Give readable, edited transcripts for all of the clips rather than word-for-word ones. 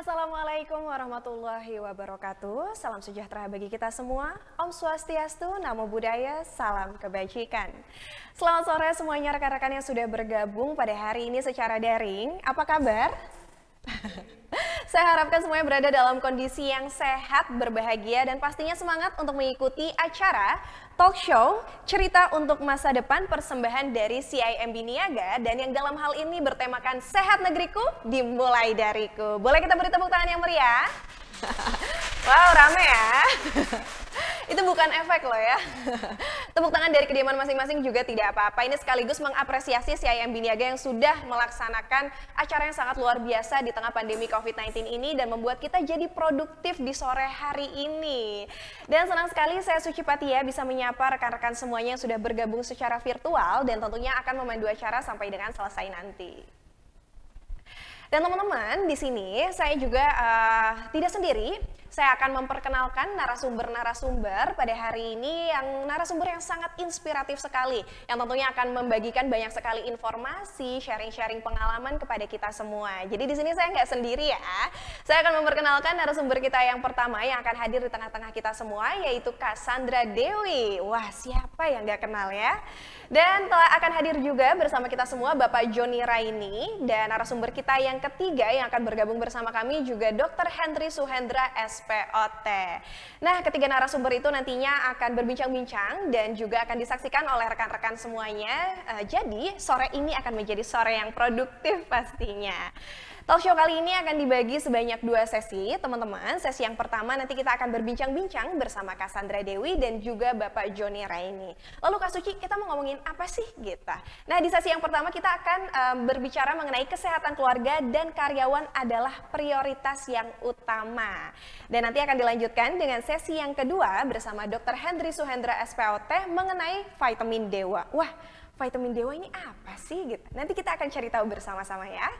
Assalamualaikum warahmatullahi wabarakatuh. Salam sejahtera bagi kita semua. Om Swastiastu, Namo Buddhaya, salam kebajikan. Selamat sore semuanya rekan-rekan yang sudah bergabung pada hari ini secara daring. Apa kabar? Saya harapkan semuanya berada dalam kondisi yang sehat, berbahagia, dan pastinya semangat untuk mengikuti acara talk show cerita untuk masa depan persembahan dari CIMB Niaga, dan yang dalam hal ini bertemakan Sehat Negeriku Dimulai Dariku. Boleh kita beri tepuk tangan yang meriah? Wow, rame ya. Itu bukan efek loh ya. Tepuk tangan dari kediaman masing-masing juga tidak apa-apa. Ini sekaligus mengapresiasi CIMB Niaga yang sudah melaksanakan acara yang sangat luar biasa di tengah pandemi COVID-19 ini dan membuat kita jadi produktif di sore hari ini. Dan senang sekali saya Suci Patia bisa menyapa rekan-rekan semuanya yang sudah bergabung secara virtual dan tentunya akan memandu acara sampai dengan selesai nanti. Dan teman-teman, di sini saya juga tidak sendiri. Saya akan memperkenalkan narasumber-narasumber pada hari ini yang narasumber yang sangat inspiratif sekali, yang tentunya akan membagikan banyak sekali informasi, sharing-sharing pengalaman kepada kita semua. Jadi di sini saya nggak sendiri ya. Saya akan memperkenalkan narasumber kita yang pertama yang akan hadir di tengah-tengah kita semua, yaitu Cassandra Dewi. Wah, siapa yang nggak kenal ya? Dan telah akan hadir juga bersama kita semua Bapak Joni Raini, dan narasumber kita yang ketiga yang akan bergabung bersama kami juga Dr. Hendry Suhendra SPOT. Nah, ketiga narasumber itu nantinya akan berbincang-bincang dan juga akan disaksikan oleh rekan-rekan semuanya. Jadi sore ini akan menjadi sore yang produktif pastinya. Talk show kali ini akan dibagi sebanyak 2 sesi, teman-teman. Sesi yang pertama nanti kita akan berbincang-bincang bersama Cassandra Dewi dan juga Bapak Joni Raini. Lalu Kak Suci, kita mau ngomongin apa sih gitu? Nah, di sesi yang pertama kita akan berbicara mengenai kesehatan keluarga dan karyawan adalah prioritas yang utama. Dan nanti akan dilanjutkan dengan sesi yang kedua bersama Dr. Hendry Suhendra SPOT mengenai vitamin dewa. Wah, vitamin dewa ini apa sih gitu? Nanti kita akan cari tahu bersama-sama ya.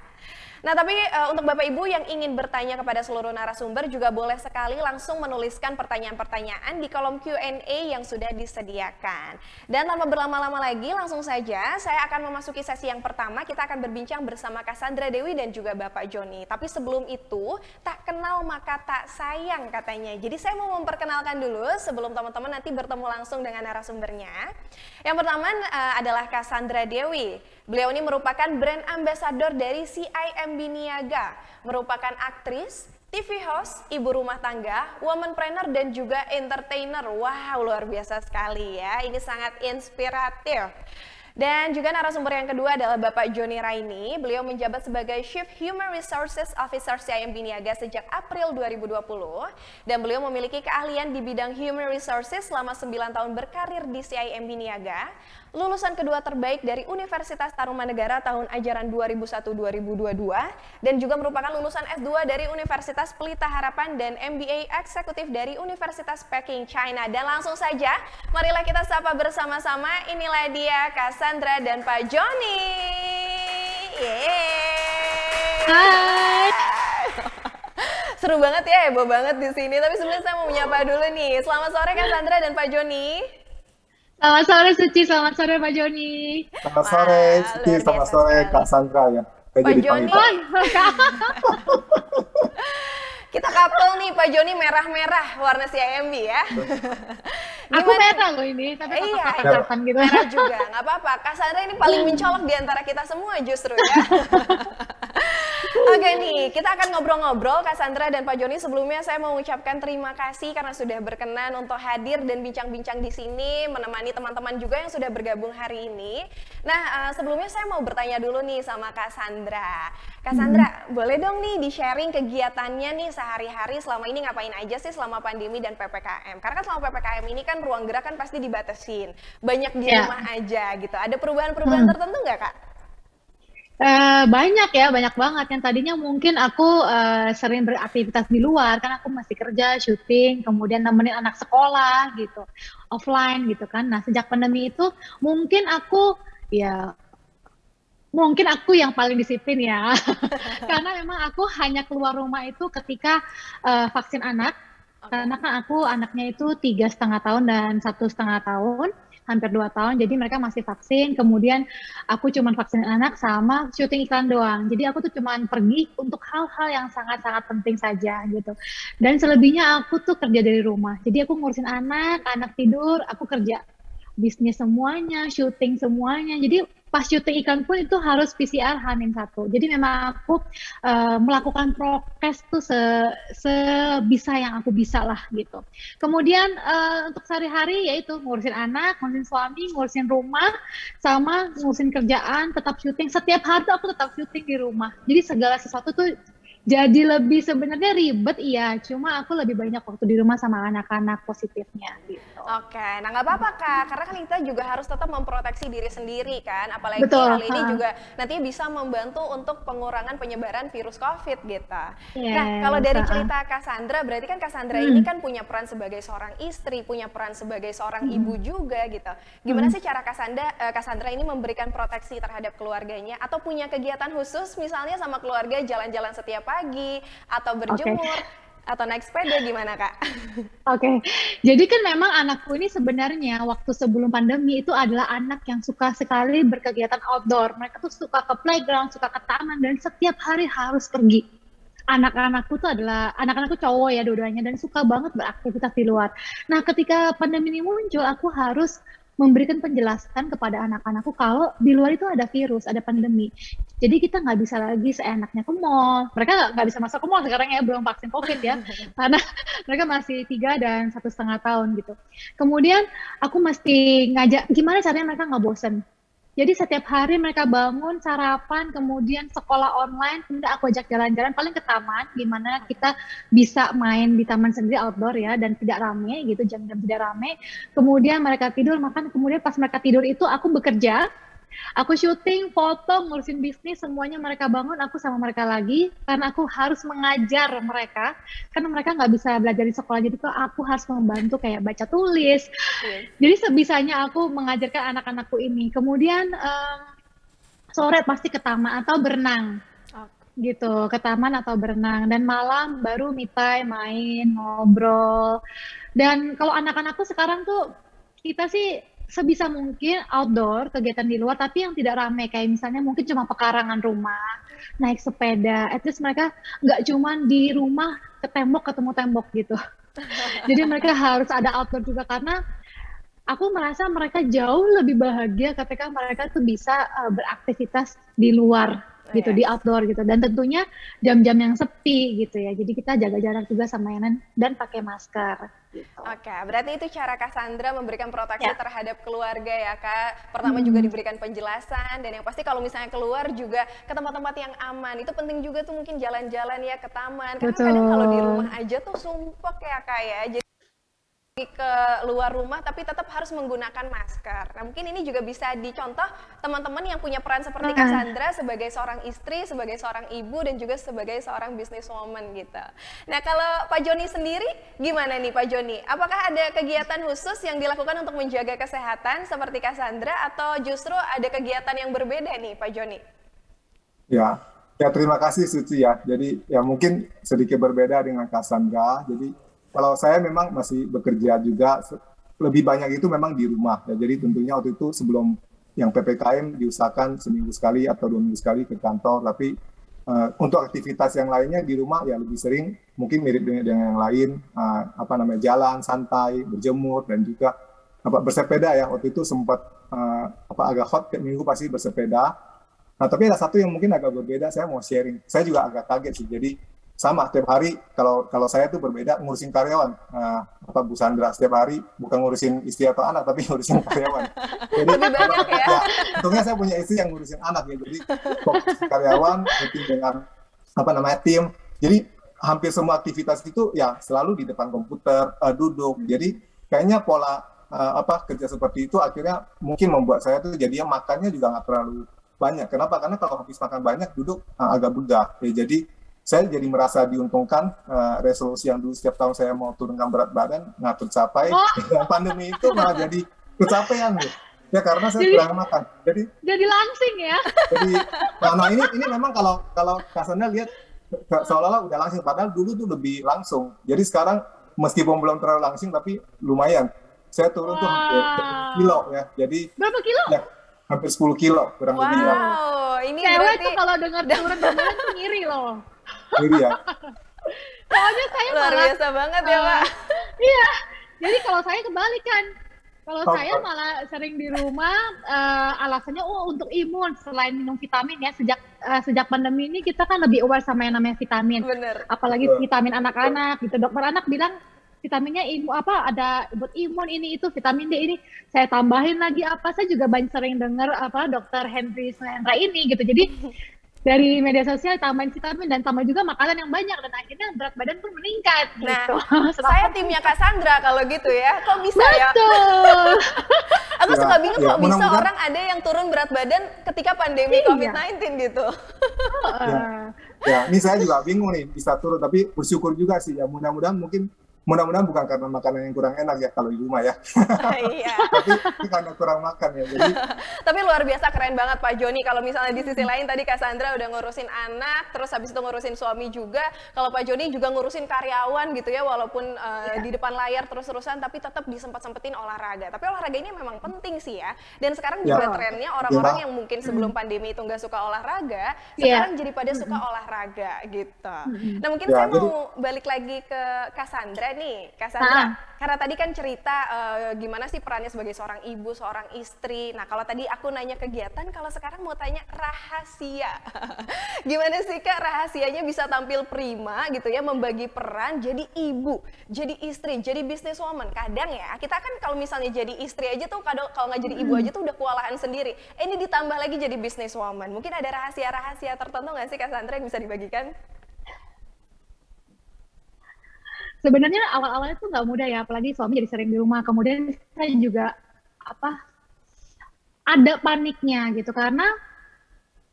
Nah, tapi untuk Bapak Ibu yang ingin bertanya kepada seluruh narasumber juga boleh sekali langsung menuliskan pertanyaan-pertanyaan di kolom Q&A yang sudah disediakan. Dan tanpa berlama-lama lagi, langsung saja saya akan memasuki sesi yang pertama. Kita akan berbincang bersama Cassandra Dewi dan juga Bapak Joni. Tapi sebelum itu, tak kenal maka tak sayang katanya. Jadi saya mau memperkenalkan dulu sebelum teman-teman nanti bertemu langsung dengan narasumbernya. Yang pertama adalah Cassandra Dewi. Beliau ini merupakan brand ambassador dari CIMB Niaga, merupakan aktris, TV host, ibu rumah tangga, womanpreneur, dan juga entertainer. Wow, luar biasa sekali ya, ini sangat inspiratif. Dan juga narasumber yang kedua adalah Bapak Joni Raini. Beliau menjabat sebagai Chief Human Resources Officer CIMB Niaga sejak April 2020. Dan beliau memiliki keahlian di bidang Human Resources selama 9 tahun berkarir di CIMB Niaga. Lulusan kedua terbaik dari Universitas Tarumanegara tahun ajaran 2001-2022. Dan juga merupakan lulusan S2 dari Universitas Pelita Harapan dan MBA Eksekutif dari Universitas Peking, China. Dan langsung saja, marilah kita sapa bersama-sama. Inilah dia Cassandra dan Pak Joni. Yeay. Hai. Seru banget ya, heboh banget di sini. Tapi sebelumnya saya mau menyapa dulu nih. Selamat sore Cassandra dan Pak Joni. Selamat sore Suci, selamat sore Pak Joni. Selamat sore Suci, selamat sore Cassandra ya. Pak Joni. Kita couple nih, Pak Joni merah-merah warna CIMB ya. Aku merah loh ini, tapi iya, gitu. Merah juga, nggak apa-apa. Cassandra ini paling mencolok di antara kita semua justru ya. Oke nih, kita akan ngobrol-ngobrol Cassandra dan Pak Joni. Sebelumnya saya mau mengucapkan terima kasih karena sudah berkenan untuk hadir dan bincang-bincang di sini, menemani teman-teman juga yang sudah bergabung hari ini. Nah, sebelumnya saya mau bertanya dulu nih sama Cassandra. Cassandra, boleh dong nih di-sharing kegiatannya nih sehari-hari selama ini ngapain aja sih selama pandemi dan PPKM? Karena kan selama PPKM ini kan ruang gerak kan pasti dibatasin, banyak di rumah aja gitu. Ada perubahan-perubahan tertentu nggak Kak? Banyak ya, banyak banget. Yang tadinya mungkin aku sering beraktivitas di luar, kan aku masih kerja, syuting, kemudian nemenin anak sekolah gitu, offline gitu kan. Nah, sejak pandemi itu mungkin aku yang paling disiplin ya, karena memang aku hanya keluar rumah itu ketika vaksin anak, karena kan aku anaknya itu 3,5 tahun dan 1,5 tahun. hampir 2 tahun, jadi mereka masih vaksin. Kemudian aku cuma vaksin anak sama syuting iklan doang. Jadi aku tuh cuma pergi untuk hal-hal yang sangat-sangat penting saja gitu. Dan selebihnya aku tuh kerja dari rumah. Jadi aku ngurusin anak, anak tidur, aku kerja bisnis semuanya, syuting semuanya. Jadi pas syuting iklan pun itu harus PCR H-1. Jadi memang aku melakukan prokes tuh sebisa yang aku bisa lah gitu. Kemudian untuk sehari-hari yaitu ngurusin anak, ngurusin suami, ngurusin rumah, sama ngurusin kerjaan, tetap syuting. Setiap hari tuh aku tetap syuting di rumah. Jadi segala sesuatu tuh jadi lebih sebenarnya ribet, iya. Cuma aku lebih banyak waktu di rumah sama anak-anak positifnya gitu. Oke, nah nggak apa-apa Kak, karena kan kita juga harus tetap memproteksi diri sendiri kan, apalagi Betul, hal ini juga nantinya bisa membantu untuk pengurangan penyebaran virus COVID gitu. Nah, kalau dari cerita Cassandra, berarti kan Cassandra ini kan punya peran sebagai seorang istri, punya peran sebagai seorang ibu juga gitu. Gimana sih cara Cassandra ini memberikan proteksi terhadap keluarganya, atau punya kegiatan khusus misalnya sama keluarga jalan-jalan setiap pagi, atau berjemur, atau naik sepeda, gimana Kak? Oke, jadi kan memang anakku ini sebenarnya waktu sebelum pandemi itu adalah anak yang suka sekali berkegiatan outdoor. Mereka tuh suka ke playground, suka ke taman, dan setiap hari harus pergi. Anak-anakku tuh adalah, anak-anakku cowok ya dua-duanya, dan suka banget beraktivitas di luar. Nah ketika pandemi ini muncul, aku harus memberikan penjelasan kepada anak-anakku kalau di luar itu ada virus, ada pandemi. Jadi kita nggak bisa lagi seenaknya ke mall. Mereka nggak bisa masuk ke mall sekarang ya, belum vaksin COVID ya, karena mereka masih 3 dan 1,5 tahun gitu. Kemudian aku mesti ngajak gimana caranya mereka nggak bosen. Jadi setiap hari mereka bangun, sarapan, kemudian sekolah online, kemudian aku ajak jalan-jalan paling ke taman, di mana kita bisa main di taman sendiri outdoor ya, dan tidak rame gitu, jam-jam tidak rame. Kemudian mereka tidur, makan, kemudian pas mereka tidur itu aku bekerja, aku syuting, foto, ngurusin bisnis, semuanya mereka bangun, aku sama mereka lagi, karena aku harus mengajar mereka, karena mereka nggak bisa belajar di sekolah, jadi tuh aku harus membantu kayak baca tulis. Jadi sebisanya aku mengajarkan anak-anakku ini. Kemudian sore pasti ke taman atau berenang, gitu, ke taman atau berenang, dan malam baru me time, main, ngobrol. Dan kalau anak-anakku sekarang tuh kita sih sebisa mungkin outdoor, kegiatan di luar, tapi yang tidak ramai, kayak misalnya mungkin cuma pekarangan rumah, naik sepeda, at least mereka nggak cuma di rumah ke tembok ketemu tembok gitu. Jadi mereka harus ada outdoor juga, karena aku merasa mereka jauh lebih bahagia ketika mereka tuh bisa beraktivitas di luar gitu, di outdoor gitu, dan tentunya jam-jam yang sepi gitu ya. Jadi kita jaga jarak juga sama yang lain dan pakai masker. Gitu. Oke, berarti itu cara Cassandra memberikan proteksi terhadap keluarga ya Kak. Pertama juga diberikan penjelasan, dan yang pasti kalau misalnya keluar juga ke tempat-tempat yang aman. Itu penting juga tuh, mungkin jalan-jalan ya ke taman. Karena kadang kalau di rumah aja tuh sumpek ya Kak ya. Jadi ke luar rumah tapi tetap harus menggunakan masker. Nah mungkin ini juga bisa dicontoh teman-teman yang punya peran seperti Cassandra sebagai seorang istri, sebagai seorang ibu, dan juga sebagai seorang businesswoman gitu. Nah kalau Pak Joni sendiri gimana nih Pak Joni? Apakah ada kegiatan khusus yang dilakukan untuk menjaga kesehatan seperti Cassandra, atau justru ada kegiatan yang berbeda nih Pak Joni? Ya terima kasih Suci ya. Jadi ya mungkin sedikit berbeda dengan Cassandra. Jadi kalau saya memang masih bekerja juga, lebih banyak itu memang di rumah. Ya. Jadi tentunya waktu itu sebelum yang PPKM diusahakan seminggu sekali atau 2 minggu sekali ke kantor. Tapi untuk aktivitas yang lainnya di rumah ya lebih sering, mungkin mirip dengan yang lain, jalan santai, berjemur, dan juga bersepeda ya. Waktu itu sempat agak hot, kayak minggu pasti bersepeda. Nah tapi ada satu yang mungkin agak berbeda, saya mau sharing. Saya juga agak kaget sih. Jadi sama tiap hari, kalau saya tuh berbeda ngurusin karyawan. Bu Sandra setiap hari bukan ngurusin istri atau anak, tapi ngurusin karyawan. Jadi lebih banyak ya. Untungnya saya punya istri yang ngurusin anak ya. Jadi fokus karyawan, meeting dengan tim. Jadi hampir semua aktivitas itu ya selalu di depan komputer, duduk. Jadi kayaknya pola kerja seperti itu akhirnya mungkin membuat saya tuh jadinya makannya juga nggak terlalu banyak. Kenapa? Karena kalau habis makan banyak duduk agak begah. Ya, jadi saya jadi merasa diuntungkan, resolusi yang dulu setiap tahun saya mau turunkan berat badan nggak tercapai. Dengan pandemi itu malah jadi kecapean ya karena saya kurang makan. Jadi langsing ya. Jadi nah ini memang kalau Cassandra lihat seolah-olah udah langsing, padahal dulu tuh lebih langsung. Jadi sekarang meskipun belum terlalu langsing tapi lumayan. saya turun tuh hampir 10 Wah, kilo ya. Jadi berapa kilo? ya hampir 10 kilo kurang lebih ya. Wow, ini Cewek berarti tuh kalau dengar turun berat badan tuh ngiri loh. Jadi ya, Soalnya saya luar malah, biasa banget ya, Pak. iya. Jadi kalau saya kebalikan. Kalau Oh, saya malah sering di rumah, alasannya untuk imun selain minum vitamin ya. Sejak pandemi ini kita kan lebih aware sama yang namanya vitamin. Bener. Apalagi betul. vitamin anak-anak gitu. Dokter anak bilang vitaminnya ada buat imun ini itu vitamin D ini. Saya tambahin lagi apa? Saya juga banyak sering dengar Dokter Henry Suhendra ini gitu. Jadi dari media sosial tambahin vitamin dan tambah juga makanan yang banyak dan akhirnya berat badan pun meningkat Nah, gitu. saya timnya Cassandra kalau gitu ya. Kok bisa ya? Betul. Aku Ya, suka bingung ya, kok bisa mudah-mudahan- orang ada yang turun berat badan ketika pandemi Iya. COVID-19 gitu. Ya, ini saya juga bingung nih bisa turun, tapi bersyukur juga sih ya. Mudah-mudahan bukan karena makanan yang kurang enak ya kalau di rumah ya, Iya. tapi karena kurang makan ya. Jadi Tapi luar biasa keren banget Pak Joni. Kalau misalnya di sisi lain tadi Cassandra udah ngurusin anak, terus habis itu ngurusin suami juga. Kalau Pak Joni juga ngurusin karyawan gitu ya, walaupun di depan layar terus-terusan, tapi tetap disempat-sempetin olahraga. Tapi olahraga ini memang penting sih ya. Dan sekarang juga Ya. trennya orang-orang Ya. yang mungkin sebelum pandemi itu nggak suka olahraga, Iya. sekarang jadi pada suka olahraga gitu. Nah mungkin Ya, saya mau balik lagi ke Cassandra nih. Cassandra, karena tadi kan cerita gimana sih perannya sebagai seorang ibu, seorang istri. Nah kalau tadi aku nanya kegiatan, kalau sekarang mau tanya rahasia. Gimana sih Kak rahasianya bisa tampil prima gitu ya, membagi peran jadi ibu, jadi istri, jadi businesswoman. Kadang ya, kita kan kalau misalnya jadi istri aja tuh, kalau nggak jadi ibu aja tuh udah kewalahan sendiri. Ini ditambah lagi jadi businesswoman. Mungkin ada rahasia-rahasia tertentu nggak sih Cassandra yang bisa dibagikan? Sebenarnya awal-awalnya tuh nggak mudah ya, apalagi suami jadi sering di rumah. Kemudian saya juga ada paniknya gitu karena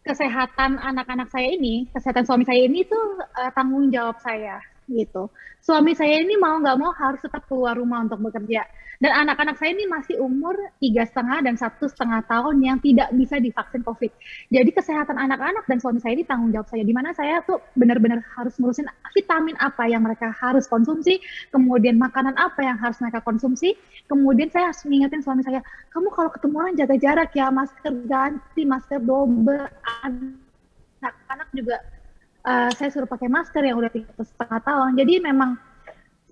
kesehatan anak-anak saya ini, kesehatan suami saya ini tuh tanggung jawab saya gitu. Suami saya ini mau nggak mau harus tetap keluar rumah untuk bekerja. Dan anak-anak saya ini masih umur 3,5 dan 1,5 tahun yang tidak bisa divaksin COVID. Jadi kesehatan anak-anak dan suami saya ini tanggung jawab saya. Dimana saya tuh benar-benar harus ngurusin vitamin apa yang mereka harus konsumsi, kemudian makanan apa yang harus mereka konsumsi, kemudian saya harus mengingatkan suami saya, kamu kalau ketemu orang jaga jarak ya, masker ganti, masker double, anak-anak juga saya suruh pakai masker yang udah 3,5 tahun. Jadi memang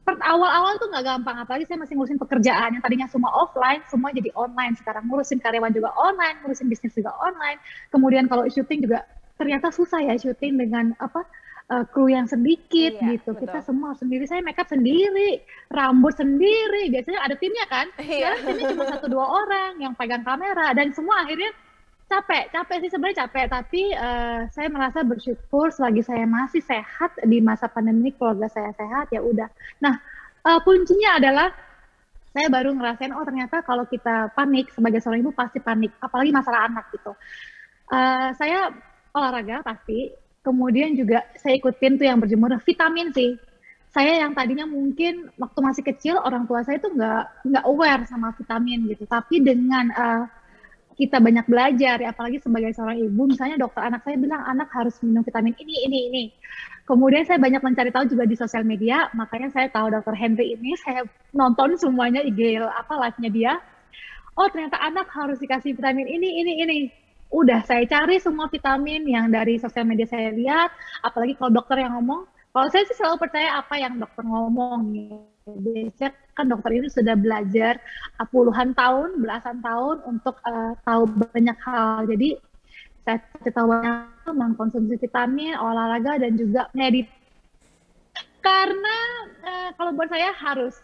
awal-awal tuh nggak gampang, apalagi saya masih ngurusin pekerjaan yang tadinya semua offline, semua jadi online sekarang. Ngurusin karyawan juga online, ngurusin bisnis juga online. Kemudian kalau syuting juga ternyata susah ya syuting dengan kru yang sedikit gitu. Betul. Kita semua sendiri, saya makeup sendiri, rambut sendiri. Biasanya ada timnya kan? Iya. Sekarang timnya cuma 1-2 orang yang pegang kamera dan semua akhirnya capek sih sebenarnya capek, tapi saya merasa bersyukur selagi saya masih sehat di masa pandemi, keluarga saya sehat ya udah. Nah kuncinya adalah saya baru ngerasain ternyata kalau kita panik sebagai seorang ibu pasti panik, apalagi masalah anak gitu. Saya olahraga pasti, kemudian juga saya ikutin tuh yang berjemur vitamin sih. Saya yang tadinya mungkin waktu masih kecil orang tua saya tuh nggak aware sama vitamin gitu, tapi dengan kita banyak belajar, ya, apalagi sebagai seorang ibu, misalnya dokter anak saya bilang anak harus minum vitamin ini. Kemudian saya banyak mencari tahu juga di sosial media, makanya saya tahu dokter Henry ini, saya nonton semuanya IG live-nya dia. Oh ternyata anak harus dikasih vitamin ini. Udah saya cari semua vitamin yang dari sosial media saya lihat, apalagi kalau dokter yang ngomong, kalau saya sih selalu percaya apa yang dokter ngomong. Biasanya kan dokter ini sudah belajar puluhan tahun, belasan tahun untuk tahu banyak hal. Jadi saya tahu banyak mengkonsumsi vitamin, olahraga dan juga meditasi. Karena kalau buat saya harus,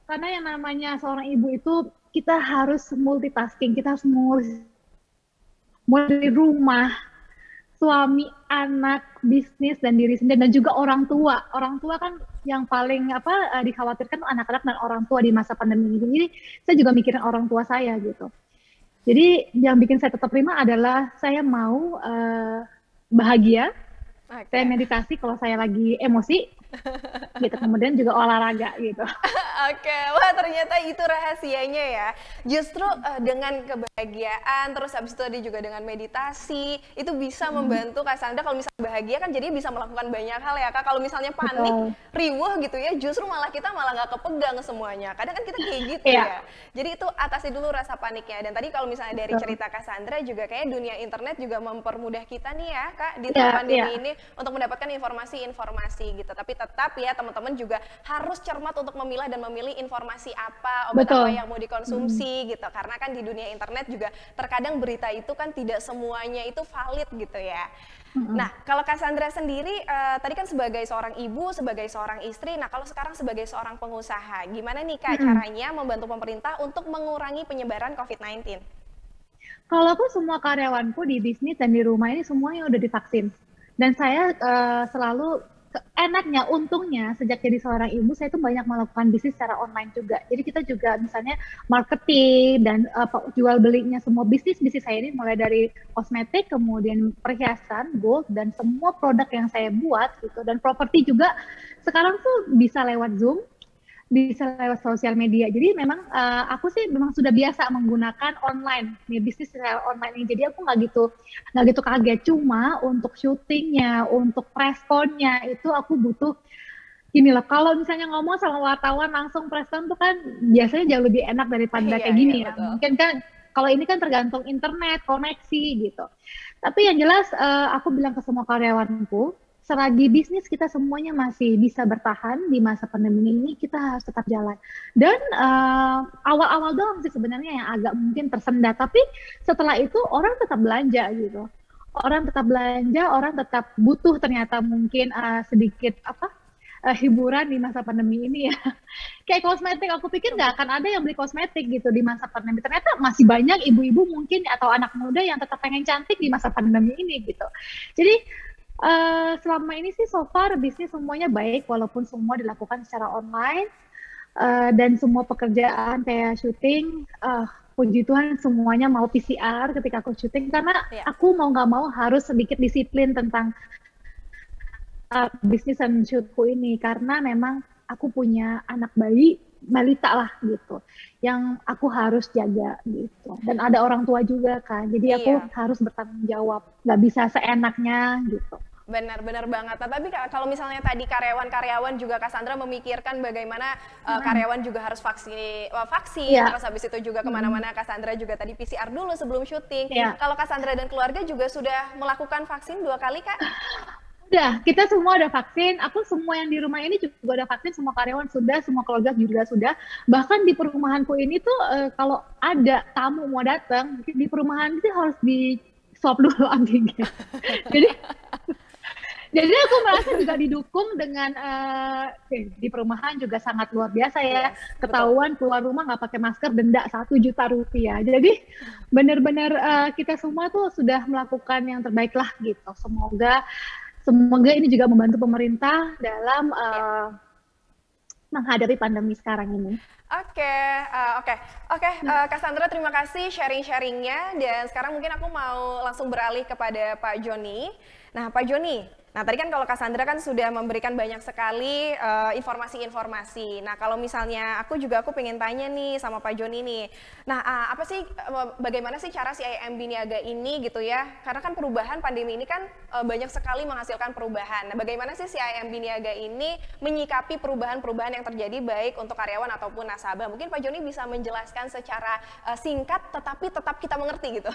karena yang namanya seorang ibu itu kita harus multitasking, kita harus mulai dari rumah, suami, anak, bisnis, dan diri sendiri, dan juga orang tua. Orang tua kan yang paling dikhawatirkan anak-anak dan orang tua di masa pandemi ini. Jadi saya juga mikirin orang tua saya gitu. Jadi yang bikin saya tetap prima adalah saya mau bahagia. Saya meditasi kalau saya lagi emosi. gitu. Kemudian juga olahraga gitu. Oke, wah ternyata itu rahasianya ya. Justru dengan kebahagiaan, terus habis itu ada juga dengan meditasi, itu bisa membantu Kak Sandra kalau misalnya bahagia kan jadi bisa melakukan banyak hal ya Kak. Kalau misalnya panik, Betul. riweuh gitu ya, justru malah kita malah nggak kepegang semuanya. Kadang kan kita kayak gitu Iya, ya. Jadi itu atasi dulu rasa paniknya. Dan tadi kalau misalnya dari betul. cerita Kak Sandra juga kayak dunia internet juga mempermudah kita nih ya Kak di Iya, tengah iya, pandemi ini untuk mendapatkan informasi-informasi gitu. Tapi tetap ya teman-teman juga harus cermat untuk memilah dan memilih informasi apa, obat apa betul. yang mau dikonsumsi gitu. Karena kan di dunia internet juga terkadang berita itu kan tidak semuanya itu valid gitu ya. Mm-mm. Nah, kalau Kak Sandra sendiri tadi kan sebagai seorang ibu, sebagai seorang istri, nah kalau sekarang sebagai seorang pengusaha, gimana nih Kak Mm-mm. caranya membantu pemerintah untuk mengurangi penyebaran COVID-19? Kalau aku semua karyawanku di bisnis dan di rumah ini semuanya udah divaksin. Dan saya selalu enaknya, untungnya sejak jadi seorang ibu saya tuh banyak melakukan bisnis secara online juga. Jadi kita juga misalnya marketing dan jual belinya semua bisnis saya ini mulai dari kosmetik, kemudian perhiasan, gold dan semua produk yang saya buat gitu. Dan properti juga sekarang tuh bisa lewat Zoom, bisa lewat sosial media. Jadi memang aku sih memang sudah biasa menggunakan online nih bisnis secara online ini. Jadi aku nggak gitu kaget. Cuma untuk syutingnya, untuk preskonnya itu aku butuh gini loh. Kalau misalnya ngomong sama wartawan langsung preskon tuh kan biasanya jauh lebih enak daripada Iya, kayak iya gini ya. betul. Mungkin kan kalau ini kan tergantung internet, koneksi gitu. Tapi yang jelas aku bilang ke semua karyawanku, selagi bisnis kita semuanya masih bisa bertahan di masa pandemi ini, kita harus tetap jalan. Dan awal-awal doang sih sebenarnya yang agak mungkin tersendat, tapi setelah itu orang tetap belanja gitu. Orang tetap belanja, orang tetap butuh ternyata mungkin sedikit hiburan di masa pandemi ini ya. Kayak kosmetik, aku pikir nggak akan ada yang beli kosmetik gitu di masa pandemi. Ternyata masih banyak ibu-ibu mungkin atau anak muda yang tetap pengen cantik di masa pandemi ini gitu. Jadi selama ini sih so far bisnis semuanya baik walaupun semua dilakukan secara online dan semua pekerjaan kayak syuting puji Tuhan semuanya mau PCR ketika aku syuting karena Iya. aku mau nggak mau harus sedikit disiplin tentang bisnis dan shootku ini karena memang aku punya anak bayi balita lah gitu yang aku harus jaga gitu dan ada orang tua juga kan jadi aku Iya. harus bertanggung jawab nggak bisa seenaknya gitu. Benar-benar banget. Nah, tapi kalau misalnya tadi karyawan-karyawan juga Kak Sandra memikirkan bagaimana karyawan juga harus vaksin, Iya. terus habis itu juga kemana-mana Kak Sandra juga tadi PCR dulu sebelum syuting. Iya. Kalau Kak Sandra dan keluarga juga sudah melakukan vaksin 2 kali Kak? Udah, kita semua udah vaksin. Aku semua yang di rumah ini juga udah vaksin, semua karyawan sudah, semua keluarga juga sudah. Bahkan di perumahanku ini tuh kalau ada tamu mau datang, di perumahan itu harus di swab dulu antigen. Jadi aku merasa juga didukung dengan di perumahan juga sangat luar biasa ya. Yes, Ketahuan keluar rumah nggak pakai masker denda 1 juta rupiah. Jadi benar-benar kita semua tuh sudah melakukan yang terbaik lah gitu. Semoga ini juga membantu pemerintah dalam menghadapi pandemi sekarang ini. Oke, Kak Sandra terima kasih sharing-sharingnya dan sekarang mungkin aku mau langsung beralih kepada Pak Joni. Nah Pak Joni, tadi kan kalau Kak Sandra kan sudah memberikan banyak sekali informasi-informasi. Nah kalau misalnya aku pengen tanya nih sama Pak Joni nih. Nah bagaimana sih cara CIMB Niaga ini gitu ya? Karena kan perubahan pandemi ini kan banyak sekali menghasilkan perubahan. Nah bagaimana sih CIMB Niaga ini menyikapi perubahan-perubahan yang terjadi baik untuk karyawan ataupun nasabah? Mungkin Pak Joni bisa menjelaskan secara singkat tetapi tetap kita mengerti gitu.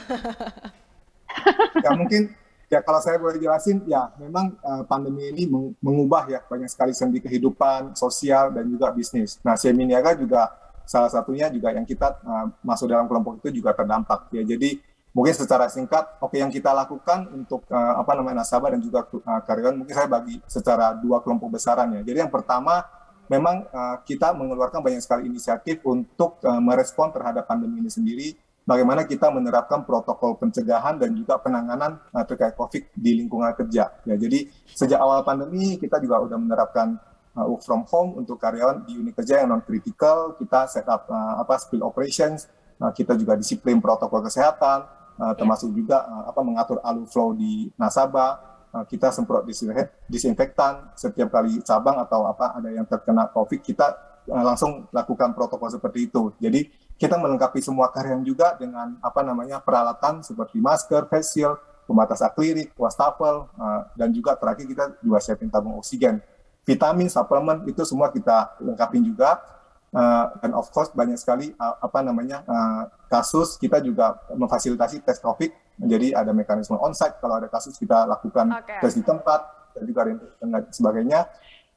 Ya mungkin ya kalau saya boleh jelasin ya memang pandemi ini mengubah ya banyak sekali sendi kehidupan sosial dan juga bisnis. Nah CIMB Niaga juga salah satunya juga yang kita masuk dalam kelompok itu juga terdampak ya. Jadi mungkin secara singkat yang kita lakukan untuk nasabah dan juga karyawan mungkin saya bagi secara 2 kelompok besaran ya. Jadi yang pertama memang kita mengeluarkan banyak sekali inisiatif untuk merespon terhadap pandemi ini sendiri. Bagaimana kita menerapkan protokol pencegahan dan juga penanganan terkait COVID di lingkungan kerja. Ya, jadi sejak awal pandemi kita juga sudah menerapkan work from home untuk karyawan di unit kerja yang non-critical. Kita set up spill operations. Kita juga disiplin protokol kesehatan, termasuk juga mengatur alur flow di nasabah. kita semprot disinfektan setiap kali cabang atau ada yang terkena COVID, kita langsung lakukan protokol seperti itu. Jadi kita melengkapi semua karyawan juga dengan peralatan seperti masker, face shield, pembatas akrilik, wastafel, dan juga terakhir kita juga siapin tabung oksigen. Vitamin, suplemen itu semua kita lengkapin juga. Dan of course banyak sekali kasus kita juga memfasilitasi tes COVID. Jadi ada mekanisme onsite, kalau ada kasus kita lakukan tes di tempat dan juga sebagainya.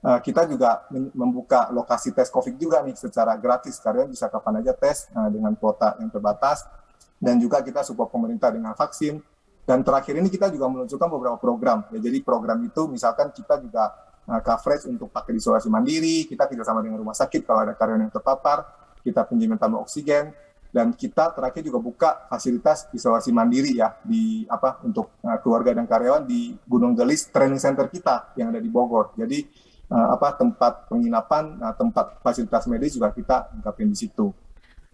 Kita juga membuka lokasi tes COVID juga nih secara gratis, karyawan bisa kapan aja tes dengan kuota yang terbatas, dan juga kita support pemerintah dengan vaksin. Dan terakhir ini kita juga meluncurkan beberapa program. Ya, jadi program itu misalkan kita juga coverage untuk pakai isolasi mandiri, kita kerjasama dengan rumah sakit kalau ada karyawan yang terpapar, kita pinjaman tabung oksigen, dan kita terakhir juga buka fasilitas isolasi mandiri ya untuk keluarga dan karyawan di Gunung Gelis Training Center kita yang ada di Bogor. Jadi tempat penginapan, tempat fasilitas medis juga kita lengkapin di situ.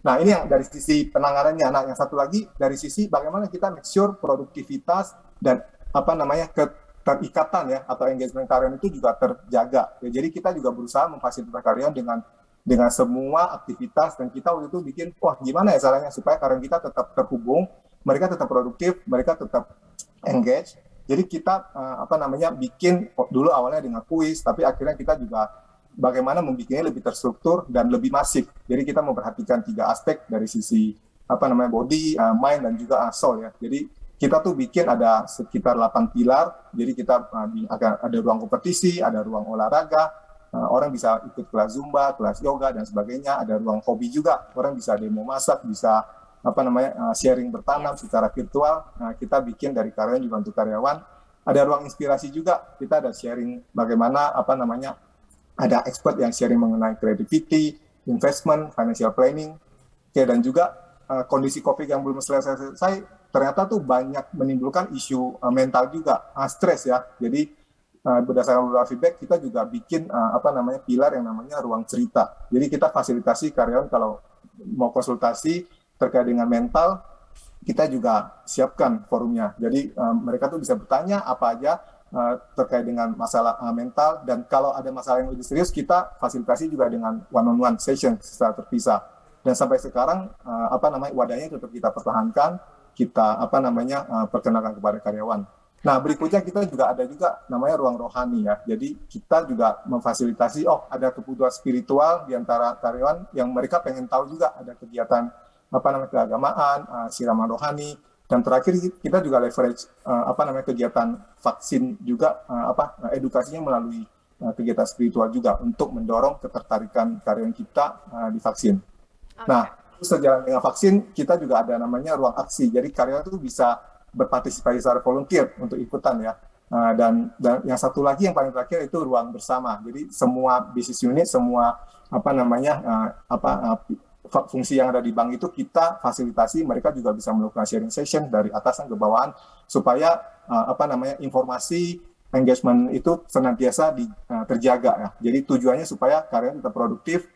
Nah, ini yang dari sisi penanganannya. Nah, yang satu lagi dari sisi bagaimana kita make sure produktivitas dan keterikatan ya atau engagement karyawan itu juga terjaga. Ya, jadi kita juga berusaha memfasilitasi karyawan dengan semua aktivitas, dan kita waktu itu bikin gimana ya caranya supaya karyawan kita tetap terhubung, mereka tetap produktif, mereka tetap engage. Jadi kita bikin dulu awalnya dengan kuis, tapi akhirnya kita juga bagaimana membuatnya lebih terstruktur dan lebih masif. Jadi kita memperhatikan 3 aspek dari sisi body, mind, dan juga soul ya. Jadi kita tuh bikin ada sekitar 8 pilar. Jadi kita ada ruang kompetisi, ada ruang olahraga, orang bisa ikut kelas zumba, kelas yoga dan sebagainya. Ada ruang hobi juga, orang bisa demo masak, bisa sharing bertanam secara virtual. Kita bikin dari karyawan juga untuk karyawan. Ada ruang inspirasi juga, kita ada sharing bagaimana ada expert yang sharing mengenai creativity, investment, financial planning. Oke, dan juga kondisi COVID yang belum selesai ternyata tuh banyak menimbulkan isu mental juga, stres ya. Jadi berdasarkan beberapa feedback, kita juga bikin pilar yang namanya ruang cerita. Jadi kita fasilitasi karyawan kalau mau konsultasi terkait dengan mental, kita juga siapkan forumnya. Jadi mereka tuh bisa bertanya apa aja terkait dengan masalah mental, dan kalau ada masalah yang lebih serius, kita fasilitasi juga dengan one-on-one session secara terpisah. Dan sampai sekarang wadahnya tetap kita pertahankan, kita perkenalkan kepada karyawan. Nah, berikutnya kita juga ada juga namanya ruang rohani ya. Jadi kita juga memfasilitasi ada kebutuhan spiritual di antara karyawan yang mereka pengen tahu juga ada kegiatan keagamaan, siraman rohani, dan terakhir kita juga leverage kegiatan vaksin juga edukasinya melalui kegiatan spiritual juga untuk mendorong ketertarikan karyawan kita di vaksin. Nah, sejalan dengan vaksin kita juga ada namanya ruang aksi. Jadi karyawan itu bisa berpartisipasi secara volunteer untuk ikutan ya. Dan yang satu lagi yang paling terakhir itu ruang bersama. Jadi semua business unit, semua fungsi yang ada di bank itu kita fasilitasi, mereka juga bisa melakukan sharing session dari atasan ke bawahan supaya informasi engagement itu senantiasa terjaga ya. Jadi tujuannya supaya karyawan tetap produktif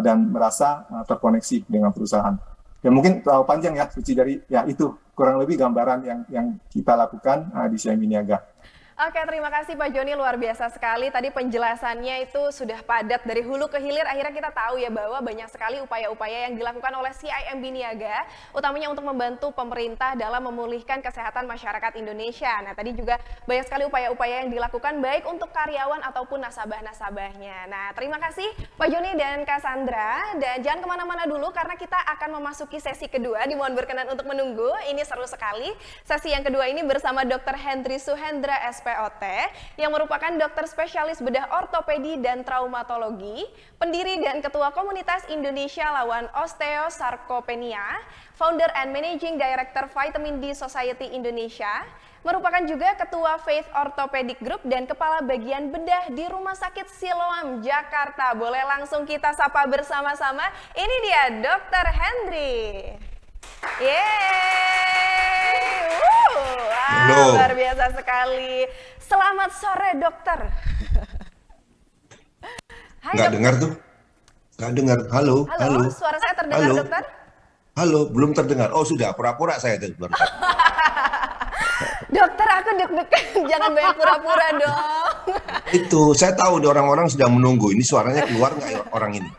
dan merasa terkoneksi dengan perusahaan. Ya mungkin terlalu panjang ya, Suci, dari ya itu kurang lebih gambaran yang kita lakukan di CIMB Niaga. Oke, terima kasih Pak Joni, luar biasa sekali. Tadi penjelasannya itu sudah padat dari hulu ke hilir. Akhirnya kita tahu ya bahwa banyak sekali upaya-upaya yang dilakukan oleh CIMB Niaga, utamanya untuk membantu pemerintah dalam memulihkan kesehatan masyarakat Indonesia. Nah, tadi juga banyak sekali upaya-upaya yang dilakukan baik untuk karyawan ataupun nasabah-nasabahnya. Nah, terima kasih Pak Joni dan Kak Sandra. Dan jangan kemana-mana dulu karena kita akan memasuki sesi kedua. Dimohon berkenan untuk menunggu. Ini seru sekali. Sesi yang kedua ini bersama Dr. Hendry Suhendra SPOT, yang merupakan dokter spesialis bedah ortopedi dan traumatologi, pendiri dan ketua komunitas Indonesia Lawan Osteosarkopenia, founder and managing director Vitamin D Society Indonesia, merupakan juga ketua Faith Orthopedic Group dan kepala bagian bedah di Rumah Sakit Siloam, Jakarta. Boleh langsung kita sapa bersama-sama. Ini dia Dr. Hendry. Yeay! Luar biasa sekali. Selamat sore, dokter. Hai, nggak dengar tuh. Nggak dengar. Halo. Suara saya terdengar, halo. Dokter? Halo, belum terdengar. Oh sudah, pura-pura saya tuh. Dokter, aku deg-degan, jangan banyak pura-pura dong. Itu, saya tahu nih orang-orang sedang menunggu. Ini suaranya keluar nggak ya orang ini?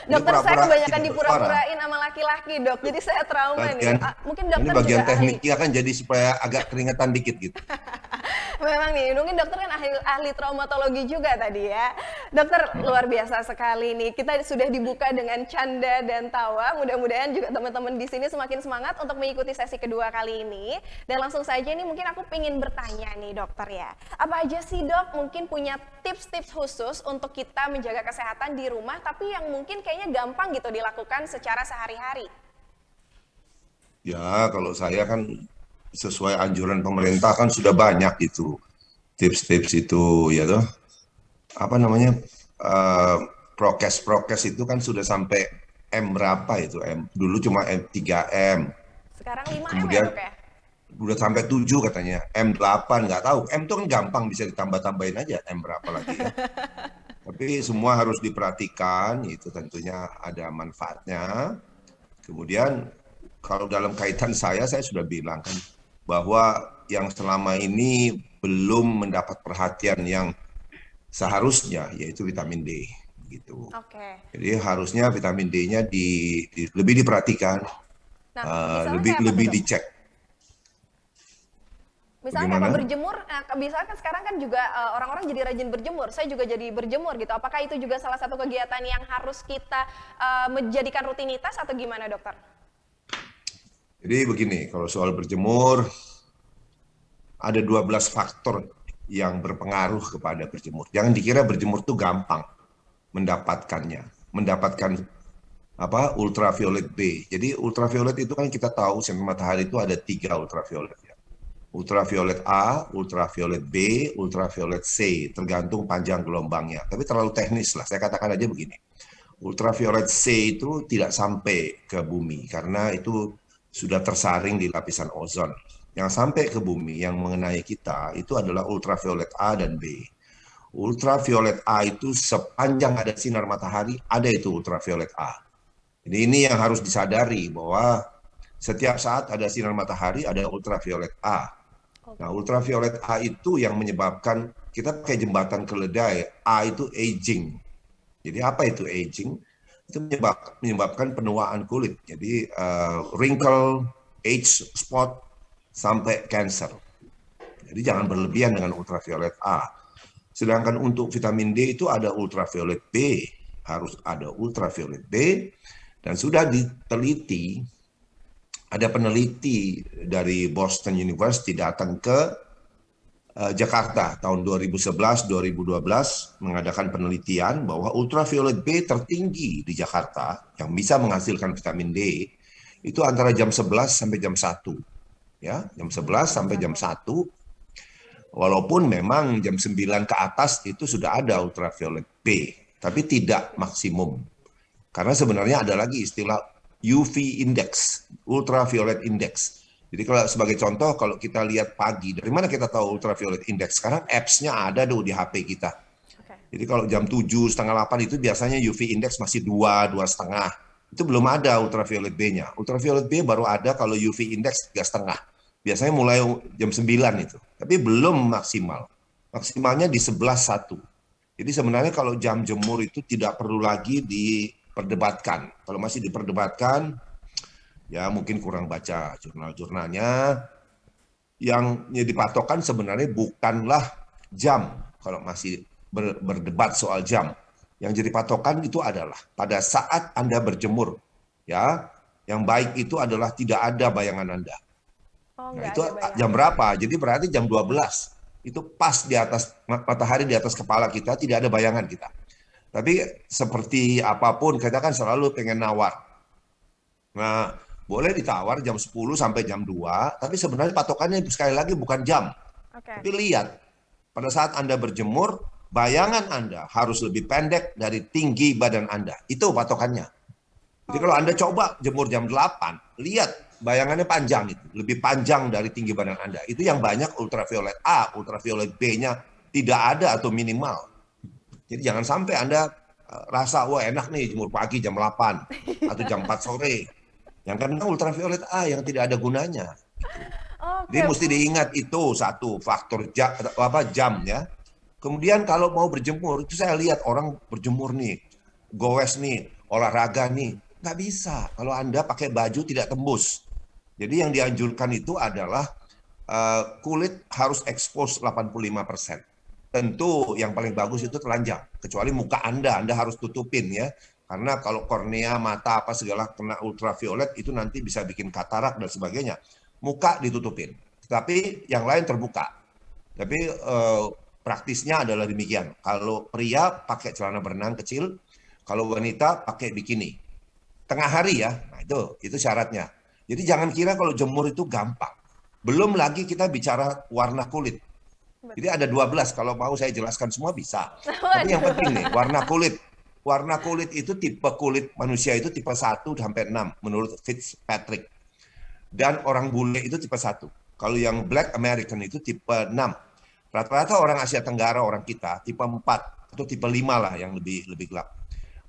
Ini Dokter, saya pura-pura kebanyakan tidak bersuara. dipura-purain sama laki-laki, Dok. Jadi saya trauma nih. Mungkin Ini dokter bagian juga tekniknya kan jadi supaya agak keringetan dikit gitu. Memang nih, mungkin dokter kan ahli traumatologi juga tadi ya. Dokter, luar biasa sekali nih. Kita sudah dibuka dengan canda dan tawa. Mudah-mudahan juga teman-teman di sini semakin semangat untuk mengikuti sesi kedua kali ini. Dan langsung saja nih, mungkin aku pengen bertanya nih dokter ya. Apa aja sih dok mungkin punya tips-tips khusus untuk kita menjaga kesehatan di rumah, tapi yang mungkin kayaknya gampang gitu dilakukan secara sehari-hari? Ya, kalau saya kan sesuai anjuran pemerintah kan sudah banyak itu tips-tips itu ya toh. Apa namanya? Prokes itu kan sudah sampai M berapa itu? Dulu cuma M3M. Sekarang 5M Kemudian ya dok ya? udah sampai 7 katanya. M8 nggak tahu. M itu kan gampang bisa ditambah-tambahin aja M berapa lagi ya. Tapi semua harus diperhatikan, itu tentunya ada manfaatnya. Kemudian kalau dalam kaitan saya sudah bilang kan bahwa yang selama ini belum mendapat perhatian yang seharusnya yaitu vitamin D gitu. Oke. Jadi harusnya vitamin D-nya lebih diperhatikan, Nah, lebih dicek. Misalnya Bagaimana? apa berjemur, nah, misalkan sekarang kan juga orang-orang jadi rajin berjemur, saya juga jadi berjemur gitu. Apakah itu juga salah satu kegiatan yang harus kita menjadikan rutinitas atau gimana dokter? Jadi begini, kalau soal berjemur, ada 12 faktor yang berpengaruh kepada berjemur. Jangan dikira berjemur itu gampang mendapatkannya, mendapatkan ultraviolet B. Jadi ultraviolet itu kan kita tahu sinar matahari itu ada 3 ultraviolet ya. Ultraviolet A, ultraviolet B, ultraviolet C, tergantung panjang gelombangnya. Tapi terlalu teknis lah, saya katakan aja begini. Ultraviolet C itu tidak sampai ke bumi karena itu sudah tersaring di lapisan ozon. Yang sampai ke bumi, yang mengenai kita, itu adalah ultraviolet A dan B. Ultraviolet A itu sepanjang ada sinar matahari, ada itu ultraviolet A. Jadi ini yang harus disadari bahwa setiap saat ada sinar matahari, ada ultraviolet A. Nah, ultraviolet A itu yang menyebabkan, kita pakai jembatan keledai, A itu aging. Jadi apa itu aging? Itu menyebabkan penuaan kulit. Jadi wrinkle, age spot, sampai cancer. Jadi jangan berlebihan dengan ultraviolet A. Sedangkan untuk vitamin D itu ada ultraviolet B, harus ada ultraviolet B, dan sudah diteliti, ada peneliti dari Boston University datang ke Jakarta tahun 2011-2012 mengadakan penelitian bahwa ultraviolet B tertinggi di Jakarta yang bisa menghasilkan vitamin D itu antara jam 11 sampai jam 1. Ya, jam 11 sampai jam 1. Walaupun memang jam 9 ke atas itu sudah ada ultraviolet B, tapi tidak maksimum. Karena sebenarnya ada lagi istilah UV index, ultraviolet index. Jadi kalau sebagai contoh, kalau kita lihat pagi, dari mana kita tahu ultraviolet index? Sekarang apps-nya ada tuh di HP kita. Jadi kalau jam 7, setengah 8 itu biasanya UV index masih 2, 2,5. Itu belum ada ultraviolet B-nya. Ultraviolet B baru ada kalau UV index 3,5. Biasanya mulai jam 9 itu. Tapi belum maksimal. Maksimalnya di 11.1. Jadi sebenarnya kalau jam jemur itu tidak perlu lagi diperdebatkan. Kalau masih diperdebatkan, ya mungkin kurang baca jurnal-jurnalnya. Yang dipatokan sebenarnya bukanlah jam, kalau masih berdebat soal jam. Yang jadi patokan itu adalah pada saat Anda berjemur, ya, yang baik itu adalah tidak ada bayangan Anda. Nah, itu jam berapa? Jadi berarti jam 12. Itu pas di atas matahari, di atas kepala kita, tidak ada bayangan kita. Tapi seperti apapun, kita kan selalu pengen nawar. Nah, boleh ditawar jam 10 sampai jam 2, tapi sebenarnya patokannya sekali lagi bukan jam. Tapi lihat, pada saat Anda berjemur, bayangan Anda harus lebih pendek dari tinggi badan Anda. Itu patokannya. Jadi kalau Anda coba jemur jam 8, lihat bayangannya panjang itu, lebih panjang dari tinggi badan Anda. Itu yang banyak ultraviolet A, ultraviolet B-nya tidak ada atau minimal. Jadi jangan sampai Anda rasa, wah enak nih jemur pagi jam 8 atau jam 4 sore. Yang karena ultraviolet A yang tidak ada gunanya. Jadi Oke. mesti diingat itu satu faktor jam ya. Kemudian kalau mau berjemur itu saya lihat orang berjemur nih, goes nih, olahraga nih, nggak bisa kalau Anda pakai baju tidak tembus. Jadi yang dianjurkan itu adalah kulit harus expose 85%. Tentu yang paling bagus itu telanjang, kecuali muka Anda harus tutupin ya. Karena kalau kornea, mata, apa segala kena ultraviolet itu nanti bisa bikin katarak dan sebagainya. Muka ditutupin, tapi yang lain terbuka. Tapi praktisnya adalah demikian. Kalau pria pakai celana berenang kecil, kalau wanita pakai bikini. Tengah hari ya, nah itu syaratnya. Jadi jangan kira kalau jemur itu gampang. Belum lagi kita bicara warna kulit. Jadi ada 12, kalau mau saya jelaskan semua bisa. Tapi yang penting nih, warna kulit. Warna kulit itu tipe kulit manusia itu tipe 1 sampai 6 menurut Fitzpatrick. Dan orang bule itu tipe 1. Kalau yang Black American itu tipe 6. Rata-rata orang Asia Tenggara, orang kita, tipe 4 atau tipe 5 lah yang lebih gelap.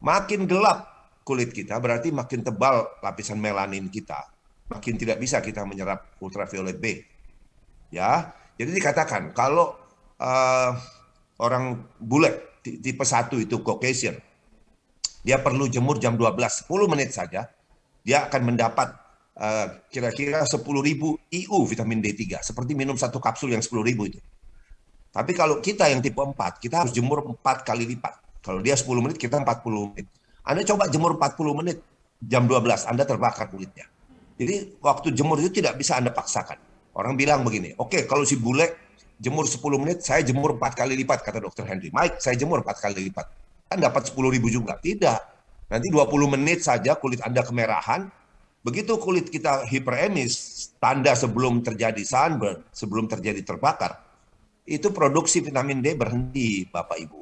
Makin gelap kulit kita, berarti makin tebal lapisan melanin kita. Makin tidak bisa kita menyerap ultraviolet B. Ya, jadi dikatakan kalau orang bule tipe 1 itu Caucasian, dia perlu jemur jam 12, 10 menit saja, dia akan mendapat kira-kira 10.000 IU vitamin D3, seperti minum satu kapsul yang 10.000 itu. Tapi kalau kita yang tipe 4, kita harus jemur 4 kali lipat. Kalau dia 10 menit, kita 40 menit. Anda coba jemur 40 menit, jam 12, Anda terbakar kulitnya. Jadi waktu jemur itu tidak bisa Anda paksakan. Orang bilang begini, oke, kalau si bule jemur 10 menit, saya jemur 4 kali lipat, kata Dr. Henry. Mike, saya jemur 4 kali lipat. Kan dapat 10.000 juga. Tidak. Nanti 20 menit saja kulit Anda kemerahan. Begitu kulit kita hiperemis, tanda sebelum terjadi sunburn, sebelum terjadi terbakar, itu produksi vitamin D berhenti, Bapak Ibu.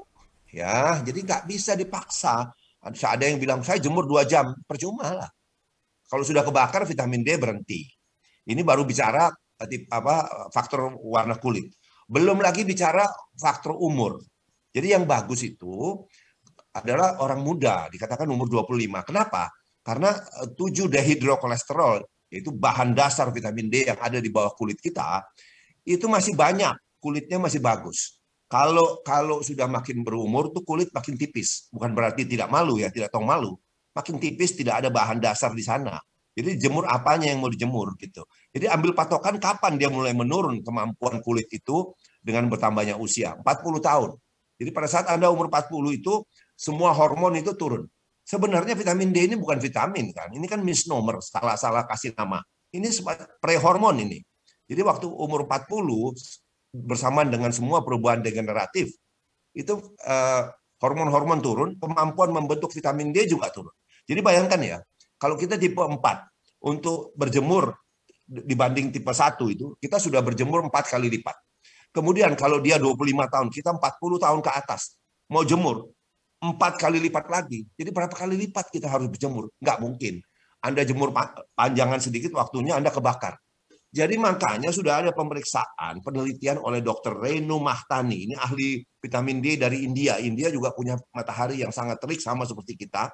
Ya, jadi nggak bisa dipaksa. Ada yang bilang, saya jemur 2 jam. Percuma lah. Kalau sudah kebakar, vitamin D berhenti. Ini baru bicara faktor warna kulit. Belum lagi bicara faktor umur. Jadi yang bagus itu adalah orang muda, dikatakan umur 25. Kenapa? Karena 7 dehidrokolesterol, yaitu bahan dasar vitamin D yang ada di bawah kulit kita, itu masih banyak, kulitnya masih bagus. Kalau sudah makin berumur tuh kulit makin tipis, bukan berarti tidak malu ya, tidak tahu malu. Makin tipis, tidak ada bahan dasar di sana. Jadi jemur apanya yang mau dijemur gitu. Jadi ambil patokan kapan dia mulai menurun kemampuan kulit itu dengan bertambahnya usia, 40 tahun. Jadi pada saat Anda umur 40 itu semua hormon itu turun. Sebenarnya vitamin D ini bukan vitamin kan. Ini kan misnomer, salah-salah kasih nama. Ini prehormon ini. Jadi waktu umur 40 bersamaan dengan semua perubahan degeneratif itu hormon-hormon turun, kemampuan membentuk vitamin D juga turun. Jadi bayangkan ya, kalau kita tipe 4 untuk berjemur dibanding tipe 1 itu, kita sudah berjemur 4 kali lipat. Kemudian kalau dia 25 tahun, kita 40 tahun ke atas, mau jemur 4 kali lipat lagi. Jadi berapa kali lipat kita harus berjemur? Nggak mungkin. Anda jemur panjangan sedikit, waktunya Anda kebakar. Jadi makanya sudah ada pemeriksaan, penelitian oleh Dr. Renu Mahtani, ini ahli vitamin D dari India. India juga punya matahari yang sangat terik sama seperti kita.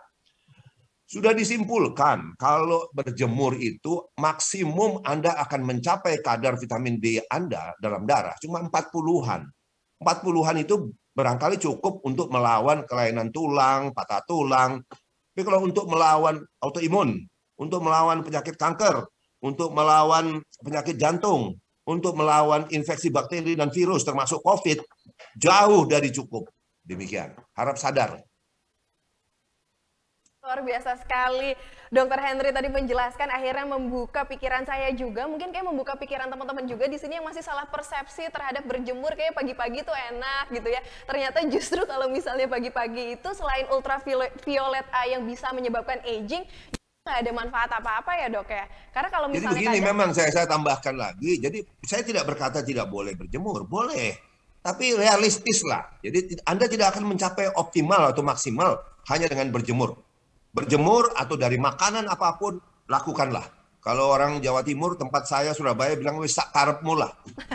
Sudah disimpulkan kalau berjemur itu maksimum Anda akan mencapai kadar vitamin D Anda dalam darah cuma 40-an. 40-an itu barangkali cukup untuk melawan kelainan tulang, patah tulang. Tapi kalau untuk melawan autoimun, untuk melawan penyakit kanker, untuk melawan penyakit jantung, untuk melawan infeksi bakteri dan virus termasuk COVID, jauh dari cukup. Demikian. Harap sadar. Luar biasa sekali. Dr. Henry tadi menjelaskan, akhirnya membuka pikiran saya juga, mungkin kayak membuka pikiran teman-teman juga di sini yang masih salah persepsi terhadap berjemur, kayak pagi-pagi tuh enak gitu ya. Ternyata justru kalau misalnya pagi-pagi itu selain ultraviolet A yang bisa menyebabkan aging, nggak ada manfaat apa-apa ya dok ya. Karena kalau misalnya jadi begini, memang saya tambahkan lagi, jadi saya tidak berkata tidak boleh berjemur, boleh. Tapi realistis lah. Jadi Anda tidak akan mencapai optimal atau maksimal hanya dengan berjemur. Berjemur atau dari makanan apapun, lakukanlah. Kalau orang Jawa Timur, tempat saya Surabaya bilang wis sak karepmu lah,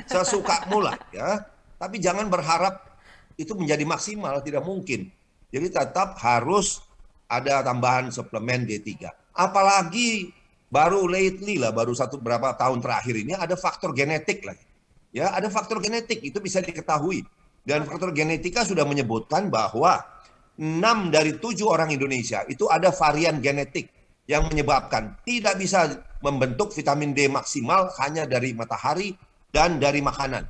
sesukamu lah ya. Tapi jangan berharap itu menjadi maksimal, tidak mungkin. Jadi tetap harus ada tambahan suplemen D3. Apalagi Baru lately lah, baru berapa tahun terakhir ini ada faktor genetik lagi. Ya, ada faktor genetik, itu bisa diketahui. Dan faktor genetika sudah menyebutkan bahwa 6 dari 7 orang Indonesia itu ada varian genetik yang menyebabkan tidak bisa membentuk vitamin D maksimal hanya dari matahari dan dari makanan.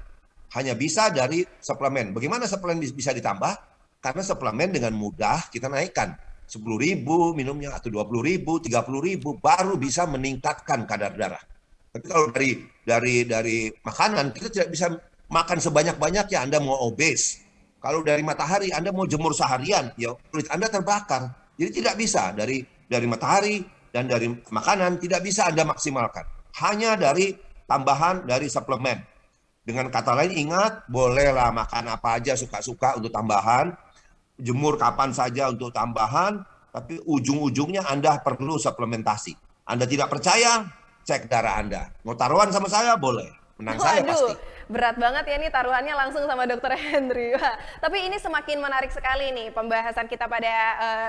Hanya bisa dari suplemen. Bagaimana suplemen bisa ditambah? Karena suplemen dengan mudah kita naikkan. 10.000 minumnya atau 20.000, 30.000 baru bisa meningkatkan kadar darah. Tapi kalau dari makanan kita tidak bisa makan sebanyak-banyaknya. Anda mau obes. Kalau dari matahari Anda mau jemur seharian, ya kulit Anda terbakar. Jadi tidak bisa dari matahari dan dari makanan tidak bisa Anda maksimalkan. Hanya dari tambahan dari suplemen. Dengan kata lain ingat, bolehlah makan apa aja suka-suka untuk tambahan. Jemur kapan saja untuk tambahan, tapi ujung-ujungnya Anda perlu suplementasi. Anda tidak percaya, cek darah Anda. Mau taruhan sama saya? Boleh. Menang saya pasti. Berat banget ya nih taruhannya langsung sama Dokter Henry. Wah, tapi ini semakin menarik sekali nih pembahasan kita pada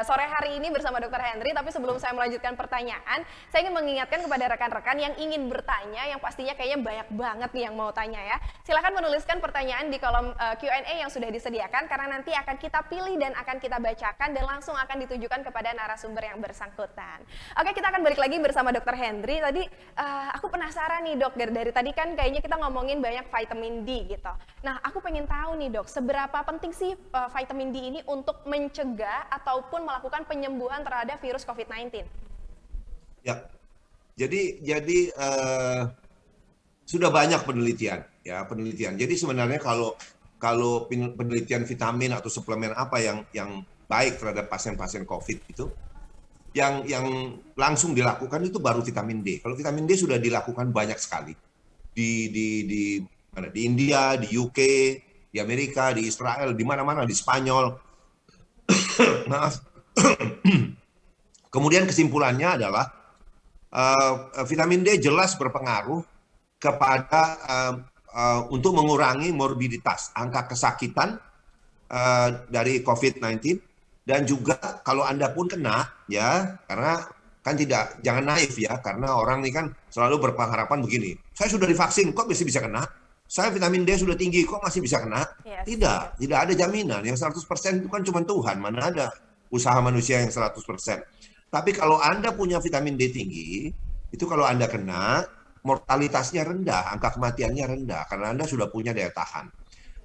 sore hari ini bersama Dokter Henry. Tapi sebelum saya melanjutkan pertanyaan, saya ingin mengingatkan kepada rekan-rekan yang ingin bertanya, yang pastinya kayaknya banyak banget nih yang mau tanya ya. Silakan menuliskan pertanyaan di kolom Q&A yang sudah disediakan, karena nanti akan kita pilih dan akan kita bacakan dan langsung akan ditujukan kepada narasumber yang bersangkutan. Oke, kita akan balik lagi bersama Dokter Henry. Tadi aku penasaran nih dok, dari tadi kan kayaknya kita ngomongin banyak vitamin D gitu. Nah, aku pengen tahu nih dok, seberapa penting sih vitamin D ini untuk mencegah ataupun melakukan penyembuhan terhadap virus COVID-19? Ya, jadi sudah banyak penelitian, ya penelitian. Jadi sebenarnya kalau penelitian vitamin atau suplemen apa yang baik terhadap pasien-pasien COVID itu, yang langsung dilakukan itu baru vitamin D. Kalau vitamin D sudah dilakukan banyak sekali di India, di UK, di Amerika, di Israel, di mana-mana, di Spanyol. Maaf. Kemudian kesimpulannya adalah vitamin D jelas berpengaruh kepada untuk mengurangi morbiditas, angka kesakitan dari COVID-19, dan juga kalau Anda pun kena, ya, karena kan jangan naif ya, karena orang ini kan selalu berpengharapan begini, saya sudah divaksin, kok masih bisa kena? Saya vitamin D sudah tinggi, kok masih bisa kena? Yes. Tidak ada jaminan. Yang 100% itu kan cuma Tuhan, mana ada usaha manusia yang 100%. Tapi kalau Anda punya vitamin D tinggi, itu kalau Anda kena, mortalitasnya rendah, angka kematiannya rendah, karena Anda sudah punya daya tahan.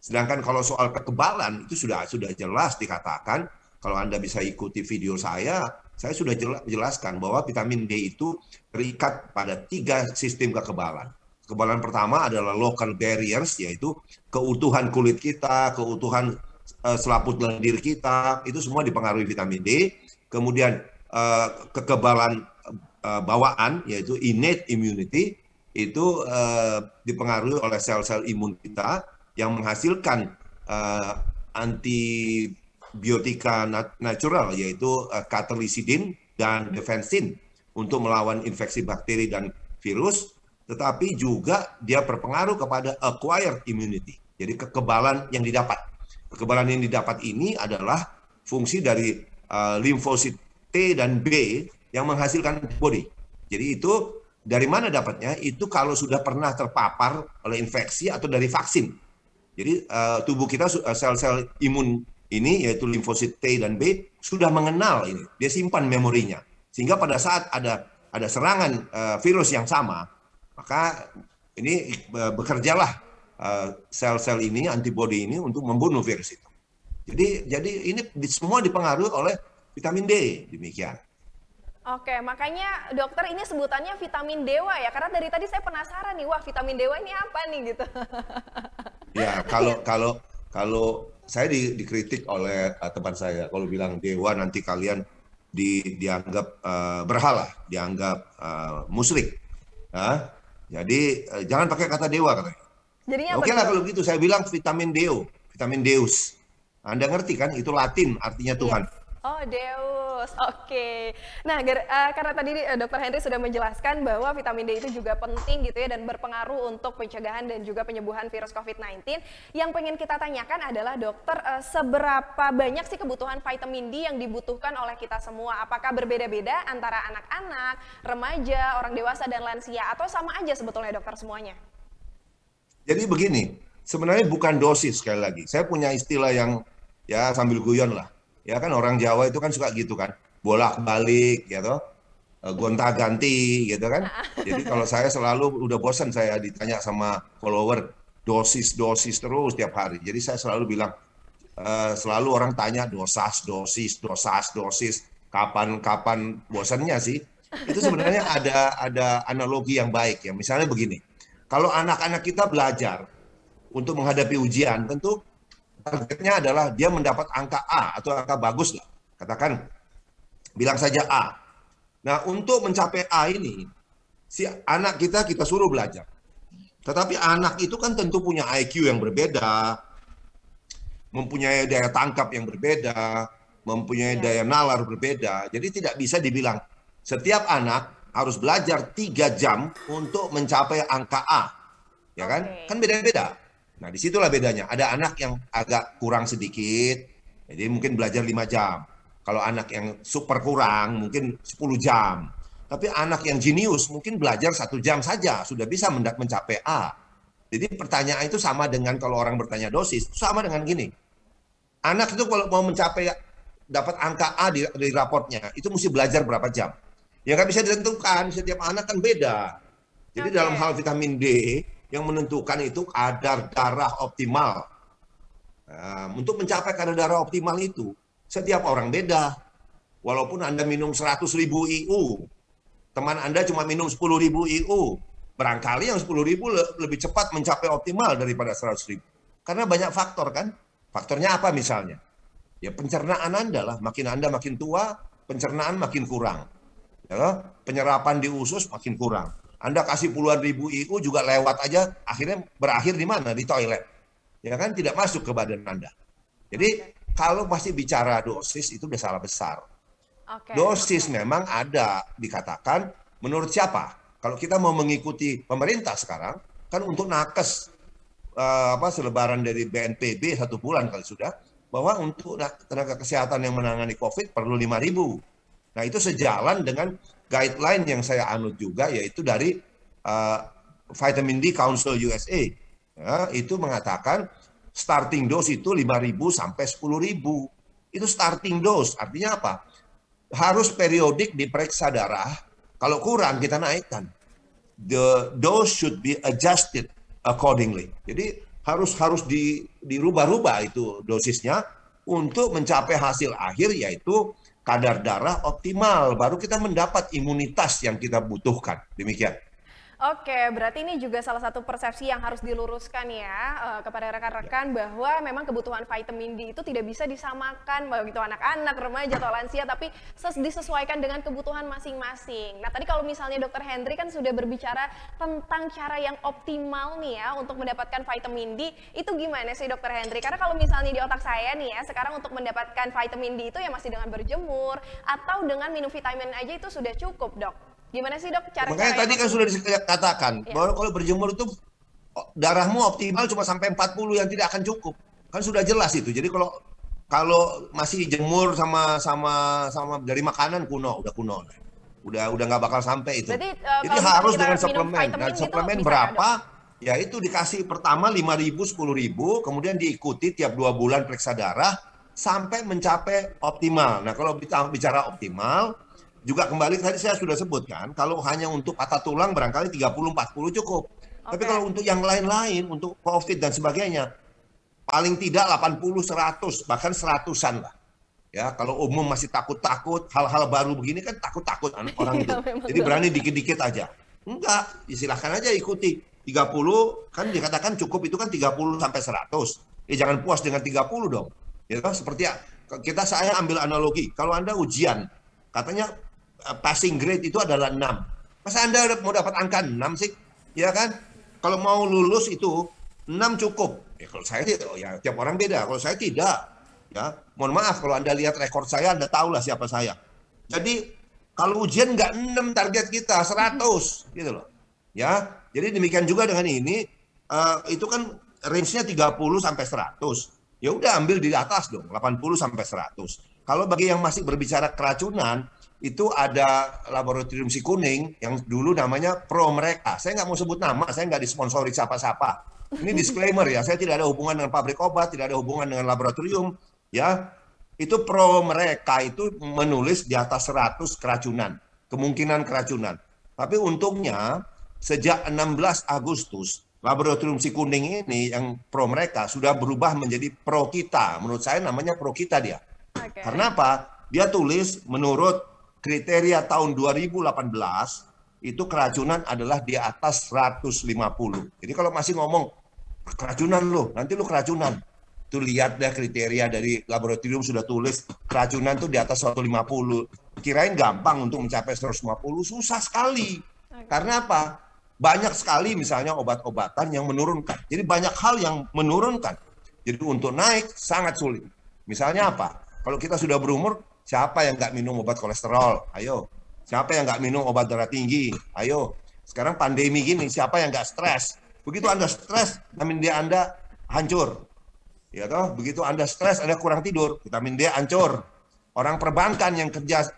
Sedangkan kalau soal kekebalan, itu sudah jelas dikatakan, kalau Anda bisa ikuti video saya sudah jelaskan bahwa vitamin D itu terikat pada 3 sistem kekebalan. Kekebalan pertama adalah local barriers, yaitu keutuhan kulit kita, keutuhan selaput lendir kita, itu semua dipengaruhi vitamin D. Kemudian kekebalan bawaan, yaitu innate immunity, itu dipengaruhi oleh sel-sel imun kita yang menghasilkan antibiotika natural, yaitu cathelicidin dan defensin untuk melawan infeksi bakteri dan virus. Tetapi juga dia berpengaruh kepada acquired immunity, jadi kekebalan yang didapat. Kekebalan yang didapat ini adalah fungsi dari limfosit T dan B yang menghasilkan antibody. Jadi itu dari mana dapatnya? Itu kalau sudah pernah terpapar oleh infeksi atau dari vaksin. Jadi tubuh kita, sel-sel imun ini, yaitu limfosit T dan B, sudah mengenal ini. Dia simpan memorinya. Sehingga pada saat ada serangan virus yang sama, maka ini bekerjalah sel-sel ini, antibody ini untuk membunuh virus itu. Jadi ini semua dipengaruhi oleh vitamin D, demikian. Oke, makanya dokter ini sebutannya vitamin dewa ya, karena dari tadi saya penasaran nih, wah vitamin dewa ini apa nih gitu. Ya, kalau saya dikritik oleh teman saya, kalau bilang dewa nanti kalian dianggap berhala, dianggap musyrik. Nah, jadi jangan pakai kata dewa katanya. Jadinya oke lah kalau gitu, saya bilang vitamin Deo, vitamin Deus. Anda ngerti kan? Itu Latin, artinya Tuhan. Oh, Deus. Oke. Nah, karena tadi Dokter Henry sudah menjelaskan bahwa vitamin D itu juga penting gitu ya dan berpengaruh untuk pencegahan dan juga penyembuhan virus COVID-19. Yang pengen kita tanyakan adalah dokter, seberapa banyak sih kebutuhan vitamin D yang dibutuhkan oleh kita semua? Apakah berbeda-beda antara anak-anak, remaja, orang dewasa dan lansia atau sama aja sebetulnya dokter semuanya? Jadi begini, sebenarnya bukan dosis sekali lagi. Saya punya istilah yang ya sambil guyon lah. Ya kan orang Jawa itu kan suka gitu kan, bolak-balik gitu, gonta-ganti gitu kan. Jadi kalau saya selalu udah bosan saya ditanya sama follower dosis terus tiap hari. Jadi saya selalu bilang, selalu orang tanya dosis, kapan bosannya sih? Itu sebenarnya ada analogi yang baik ya. Misalnya begini, kalau anak-anak kita belajar untuk menghadapi ujian, tentu targetnya adalah dia mendapat angka A atau angka bagus lah. Katakan, bilang saja A. Nah, untuk mencapai A ini, si anak kita suruh belajar. Tetapi anak itu kan tentu punya IQ yang berbeda, mempunyai daya tangkap yang berbeda, mempunyai daya nalar berbeda. Jadi tidak bisa dibilang, setiap anak harus belajar 3 jam untuk mencapai angka A. Ya kan? Kan beda-beda. Nah, disitulah bedanya. Ada anak yang agak kurang sedikit, jadi mungkin belajar 5 jam. Kalau anak yang super kurang, mungkin 10 jam. Tapi anak yang jenius mungkin belajar 1 jam saja, sudah bisa mencapai A. Jadi pertanyaan itu sama dengan kalau orang bertanya dosis, sama dengan gini. Anak itu kalau mau mencapai, dapat angka A di raportnya, itu mesti belajar berapa jam. Ya nggak bisa ditentukan, setiap anak kan beda. Jadi dalam hal vitamin D, yang menentukan itu kadar darah optimal. Untuk mencapai kadar darah optimal itu, setiap orang beda. Walaupun Anda minum 100.000 IU, teman Anda cuma minum 10.000 IU, barangkali yang 10.000 lebih cepat mencapai optimal daripada 100.000. Karena banyak faktor kan. Faktornya apa misalnya? Ya pencernaan Anda lah. Makin Anda makin tua, pencernaan makin kurang. Ya, penyerapan di usus makin kurang. Anda kasih puluhan ribu IU juga lewat aja, akhirnya berakhir di mana? Di toilet. Ya kan, tidak masuk ke badan Anda. Jadi, kalau masih bicara dosis, itu udah salah besar. Dosis memang ada, dikatakan, menurut siapa? Kalau kita mau mengikuti pemerintah sekarang, kan untuk nakes, selebaran dari BNPB 1 bulan kali sudah, bahwa untuk tenaga kesehatan yang menangani COVID perlu 5.000. Nah, itu sejalan dengan guideline yang saya anut juga, yaitu dari Vitamin D Council USA. Ya, itu mengatakan starting dose itu 5.000 sampai 10.000. Itu starting dose, artinya apa? Harus periodik diperiksa darah, kalau kurang kita naikkan. The dose should be adjusted accordingly. Jadi harus dirubah-rubah itu dosisnya untuk mencapai hasil akhir, yaitu kadar darah optimal, baru kita mendapat imunitas yang kita butuhkan. Demikian. Oke, berarti ini juga salah satu persepsi yang harus diluruskan ya kepada rekan-rekan bahwa memang kebutuhan vitamin D itu tidak bisa disamakan begitu anak-anak, remaja atau lansia, tapi disesuaikan dengan kebutuhan masing-masing. Nah, tadi kalau misalnya Dokter Henry kan sudah berbicara tentang cara yang optimal nih ya untuk mendapatkan vitamin D, itu gimana sih Dokter Henry? Karena kalau misalnya di otak saya nih ya, sekarang untuk mendapatkan vitamin D itu ya masih dengan berjemur atau dengan minum vitamin aja itu sudah cukup, Dok. Gimana sih dok cara-cara? Makanya tadi kan sudah dikatakan bahwa kalau berjemur itu darahmu optimal cuma sampai 40 yang tidak akan cukup. Kan sudah jelas itu. Jadi kalau masih jemur sama dari makanan udah kuno. Udah nggak bakal sampai itu. Jadi harus dengan suplemen. Dan suplemen berapa? Ya itu dikasih pertama 5.000, 10.000, kemudian diikuti tiap 2 bulan periksa darah sampai mencapai optimal. Nah, kalau bicara optimal juga kembali tadi saya sudah sebutkan, kalau hanya untuk patah tulang barangkali 30-40 cukup. Tapi kalau untuk yang lain-lain, untuk COVID dan sebagainya, paling tidak 80-100, bahkan 100-an lah. Ya, kalau umum masih takut-takut, hal-hal baru begini kan takut-takut orang itu. Jadi berani dikit-dikit aja. Enggak, silahkan aja ikuti. 30 kan dikatakan cukup itu kan 30 sampai 100. Jangan puas dengan 30 dong. Ya, seperti saya ambil analogi. Kalau Anda ujian, katanya passing grade itu adalah 6. Masa Anda mau dapat angka 6 sih? Ya kan? Kalau mau lulus itu 6 cukup. Ya kalau saya ya tiap orang beda. Kalau saya tidak. Ya, mohon maaf kalau Anda lihat rekor saya, Anda tahulah siapa saya. Jadi kalau ujian nggak 6 target kita 100 gitu loh. Ya, jadi demikian juga dengan ini, itu kan range-nya 30 sampai 100. Ya udah ambil di atas dong, 80 sampai 100. Kalau bagi yang masih berbicara keracunan, itu ada laboratorium si kuning yang dulu namanya Pro Mereka. Saya nggak mau sebut nama, saya nggak disponsori siapa-siapa. Ini disclaimer ya, saya tidak ada hubungan dengan pabrik obat, tidak ada hubungan dengan laboratorium. Ya, itu Pro Mereka itu menulis di atas 100 keracunan, kemungkinan keracunan. Tapi untungnya sejak 16 Agustus, laboratorium si kuning ini yang Pro Mereka sudah berubah menjadi Pro Kita. Menurut saya namanya Pro Kita dia. Okay. Karena apa? Dia tulis menurut kriteria tahun 2018 itu keracunan adalah di atas 150. Jadi kalau masih ngomong keracunan lo, nanti lo keracunan. Itu lihat deh kriteria dari laboratorium sudah tulis keracunan tuh di atas 150. Kirain gampang untuk mencapai 150, susah sekali. Karena apa? Banyak sekali misalnya obat-obatan yang menurunkan. Jadi banyak hal yang menurunkan. Jadi untuk naik sangat sulit. Misalnya apa? Kalau kita sudah berumur, siapa yang nggak minum obat kolesterol? Ayo. Siapa yang nggak minum obat darah tinggi? Ayo. Sekarang pandemi gini, siapa yang nggak stres? Begitu Anda stres, vitamin D Anda hancur. Ya toh, begitu Anda stres, Anda kurang tidur, vitamin D hancur. Orang perbankan yang kerja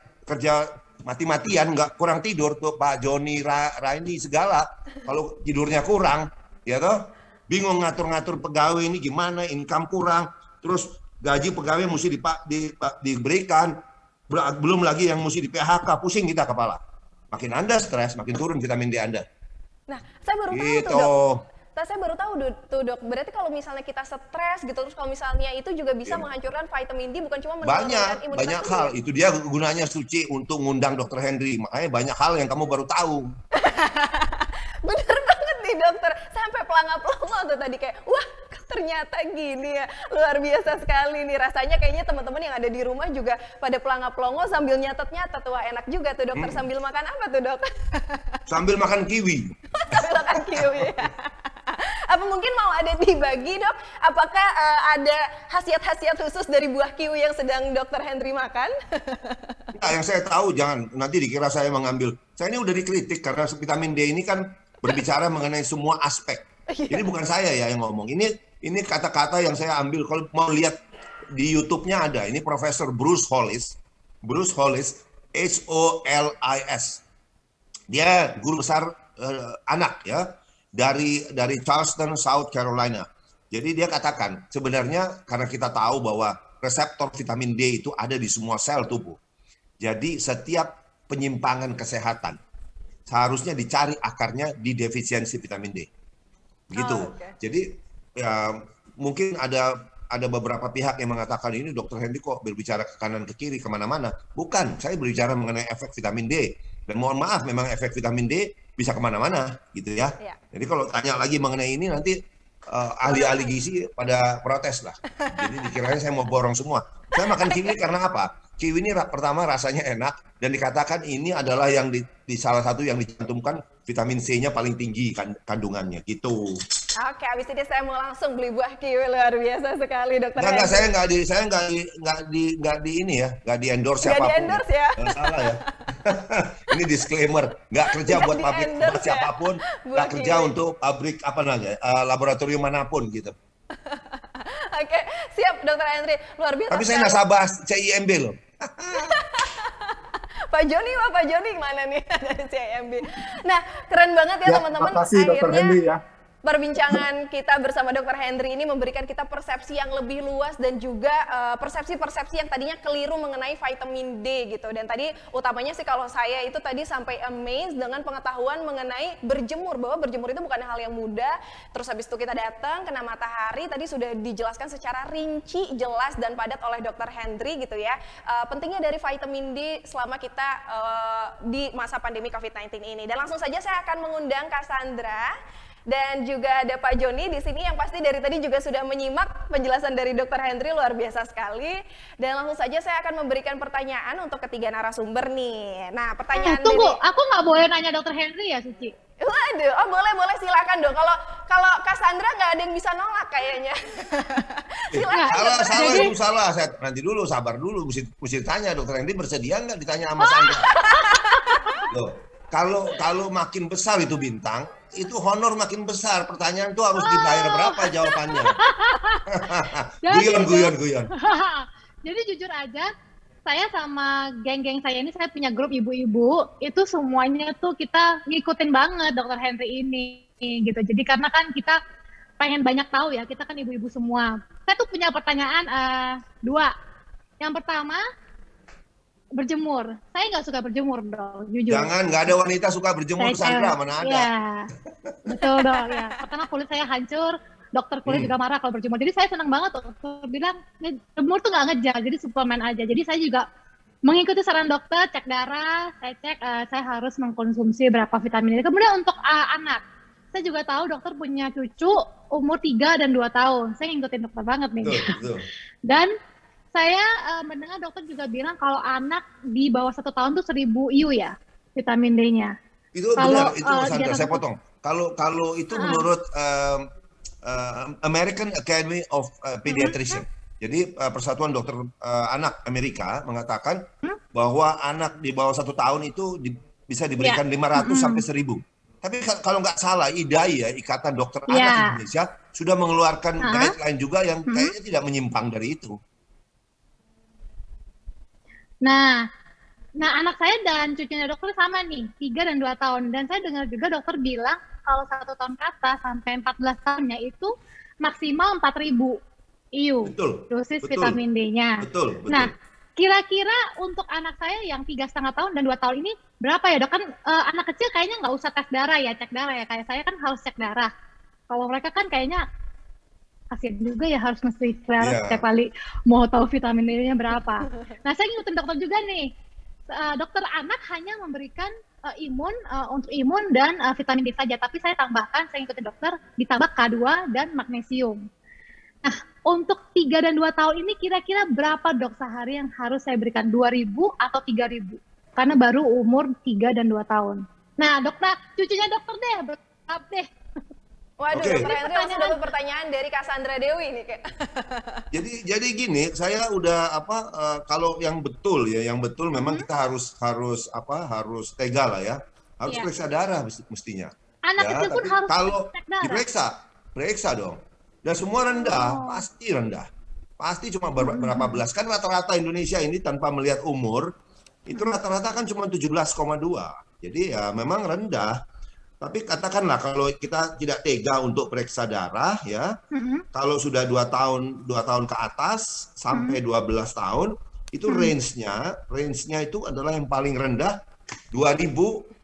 mati-matian nggak kurang tidur tuh Pak Joni, Raini segala. Kalau tidurnya kurang, ya toh, bingung ngatur-ngatur pegawai ini gimana, income kurang, terus gaji pegawai mesti diberikan, belum lagi yang mesti di PHK, pusing kita kepala. Makin Anda stres, makin turun vitamin D Anda. Nah, saya baru tahu gitu. tuh dok. Saya baru tahu tuh dok. Berarti kalau misalnya kita stres gitu, terus kalau misalnya itu juga bisa menghancurkan vitamin D, bukan cuma menurunkan imunitas. Banyak hal. Itu dia gunanya Suci untuk ngundang Dokter Henry. Makanya banyak hal yang kamu baru tahu. Bener banget nih dokter. Sampai pelangap-pelongo tuh tadi kayak, wah ternyata gini ya. Luar biasa sekali nih. Rasanya kayaknya teman-teman yang ada di rumah juga pada pelangap-pelongo sambil nyatet-nyatet. Wah enak juga tuh dokter. Sambil makan apa tuh dok? Sambil makan kiwi. Sambil makan kiwi. Apa mungkin mau ada dibagi dok? Apakah ada khasiat-khasiat khusus dari buah kiwi yang sedang dokter Henry makan? Nah, yang saya tahu jangan nanti dikira saya mengambil. Saya ini udah dikritik karena vitamin D ini kan berbicara mengenai semua aspek. Ini bukan saya ya yang ngomong. Ini kata-kata yang saya ambil. Kalau mau lihat di YouTube-nya ada. Ini Profesor Bruce Hollis. Bruce Hollis, H-O-L-I-S. Dia guru besar anak ya. Dari Charleston, South Carolina. Jadi dia katakan, sebenarnya karena kita tahu bahwa reseptor vitamin D itu ada di semua sel tubuh. Jadi setiap penyimpangan kesehatan seharusnya dicari akarnya di defisiensi vitamin D. Begitu. Jadi ya mungkin ada beberapa pihak yang mengatakan ini Dokter Henry kok berbicara ke kanan ke kiri kemana-mana. Bukan, saya berbicara mengenai efek vitamin D. Dan mohon maaf, memang efek vitamin D bisa kemana-mana gitu ya. Jadi kalau tanya lagi mengenai ini nanti ahli-ahli gizi pada protes lah. Jadi dikiranya saya mau borong semua. Saya makan kiwi karena apa? Kiwi ini pertama rasanya enak dan dikatakan ini adalah yang di salah satu yang dicantumkan vitamin C-nya paling tinggi kandungannya gitu. Oke, abis ini saya mau langsung beli buah kiwi. Luar biasa sekali dokter. Enggak, saya nggak di endorse siapapun. Nggak di endorse ya? Salah ya. Ini disclaimer, nggak kerja buat pabrik buat siapapun, nggak kerja untuk pabrik apa namanya, laboratorium manapun gitu. Oke, siap dokter Henry, luar biasa. Tapi saya nasabah CIMB loh. Pak Joni mana nih dari CIMB? Nah, keren banget ya teman-teman. Terima kasih dokter Henry ya. Perbincangan kita bersama Dokter Henry ini memberikan kita persepsi yang lebih luas dan juga persepsi-persepsi yang tadinya keliru mengenai vitamin D gitu. Dan tadi utamanya sih kalau saya itu tadi sampai amazed dengan pengetahuan mengenai berjemur, bahwa berjemur itu bukan hal yang mudah. Terus habis itu kita datang kena matahari, tadi sudah dijelaskan secara rinci, jelas dan padat oleh Dokter Henry gitu ya. Pentingnya dari vitamin D selama kita di masa pandemi COVID-19 ini. Dan langsung saja saya akan mengundang Cassandra dan juga ada Pak Joni di sini yang pasti dari tadi juga sudah menyimak penjelasan dari Dokter Henry, luar biasa sekali. Dan langsung saja saya akan memberikan pertanyaan untuk ketiga narasumber nih. Nah, pertanyaan tunggu, aku nggak boleh nanya Dokter Henry ya, Suci? Waduh, boleh silakan dong. Kalau Cassandra nggak ada yang bisa nolak kayaknya. Salah, itu salah. Saya nanti dulu, sabar dulu, mesti tanya dokter Henry bersedia nggak ditanya sama Sandra. Loh, kalau makin besar itu bintang, itu honor makin besar. Pertanyaan itu harus dibayar berapa jawabannya? Guyon. Jadi jujur aja, saya sama geng-geng saya ini, saya punya grup ibu-ibu, itu semuanya tuh kita ngikutin banget dokter Henry ini gitu. Jadi karena kan kita pengen banyak tahu ya, kita kan ibu-ibu semua. Saya tuh punya pertanyaan 2. Yang pertama, berjemur. Saya nggak suka berjemur dong, jujur. Jangan, nggak ada wanita suka berjemur, Sandra, mana ada. Ya, betul dong ya. Pertama kulit saya hancur, dokter kulit juga marah kalau berjemur. Jadi saya senang banget dokter bilang, jemur tuh nggak ngejar, jadi suplemen aja. Jadi saya juga mengikuti saran dokter, cek darah, saya cek saya harus mengkonsumsi berapa vitamin ini. Kemudian untuk anak, saya juga tahu dokter punya cucu umur 3 dan 2 tahun. Saya ngikutin dokter banget nih. Betul. Dan saya mendengar dokter juga bilang kalau anak di bawah 1 tahun tuh 1000 IU ya, vitamin D-nya. Itu benar, itu Sandra, saya potong. Kalau itu menurut American Academy of Pediatrician. Jadi Persatuan Dokter Anak Amerika mengatakan bahwa anak di bawah 1 tahun itu bisa diberikan 500 sampai 1000. Tapi kalau nggak salah, IDAI ya, Ikatan Dokter Anak Indonesia, sudah mengeluarkan guideline juga yang kayaknya tidak menyimpang dari itu. Nah, anak saya dan cucunya dokter sama nih, 3 dan 2 tahun. Dan saya dengar juga dokter bilang kalau 1 tahun ke atas sampai 14 tahunnya itu maksimal 4000 IU dosis vitamin D-nya. Betul. Nah, kira-kira untuk anak saya yang 3,5 tahun dan 2 tahun ini berapa ya dok? Kan anak kecil kayaknya nggak usah tes darah ya, cek darah ya. Kayak saya kan harus cek darah. Kalau mereka kan kayaknya kasihan juga ya, harus mesti setiap kali mau tahu vitamin D-nya berapa. Nah, saya ngikutin dokter juga nih. Dokter anak hanya memberikan untuk imun dan vitamin D saja, tapi saya tambahkan, saya ngikutin dokter, ditambah K2 dan magnesium. Nah, untuk 3 dan 2 tahun ini kira-kira berapa dok sehari yang harus saya berikan? 2000 atau 3000? Karena baru umur 3 dan 2 tahun. Nah, dokter, cucunya dokter deh, berapa deh? Waduh, Dokter Henry langsung dapat pertanyaan dari Cassandra Dewi nih kayak. Jadi gini, saya udah kalau yang betul memang kita harus tega lah ya. Harus periksa darah mestinya. Anak kecil pun harus kalau cek darah. periksa dong. Dan semua rendah, pasti rendah. Pasti cuma berapa belas. Kan rata-rata Indonesia ini tanpa melihat umur, itu rata-rata kan cuma 17,2. Jadi ya memang rendah. Tapi katakanlah kalau kita tidak tega untuk periksa darah ya, kalau sudah 2 tahun ke atas sampai 12 tahun, itu range-nya itu adalah yang paling rendah 2000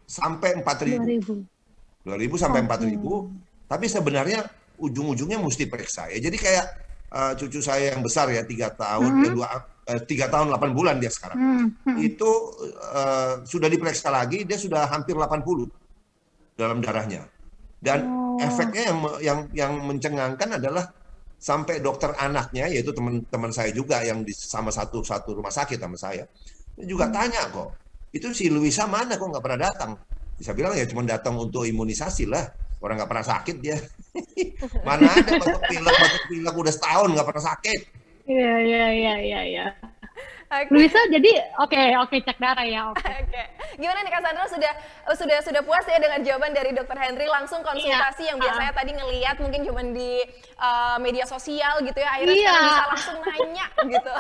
sampai 4000. 2000 sampai 4000. Tapi sebenarnya ujung-ujungnya mesti periksa ya. Jadi kayak cucu saya yang besar ya, 3 tahun, 3 tahun 8 bulan dia sekarang. Itu sudah diperiksa lagi, dia sudah hampir 80 dalam darahnya. Dan efeknya yang mencengangkan adalah sampai dokter anaknya, yaitu teman-teman saya juga yang sama satu rumah sakit sama saya, juga tanya kok, itu si Luisa mana kok nggak pernah datang? Bisa bilang ya cuma datang untuk imunisasi lah, orang nggak pernah sakit dia. Mana ada batuk pilek udah setahun nggak pernah sakit. Iya. Luisa, jadi oke cek darah ya. Oke. Gimana nih Cassandra, sudah puas ya dengan jawaban dari Dokter Henry? Langsung konsultasi yang biasanya tadi ngelihat mungkin cuma di media sosial gitu ya, akhirnya sekarang bisa langsung nanya gitu.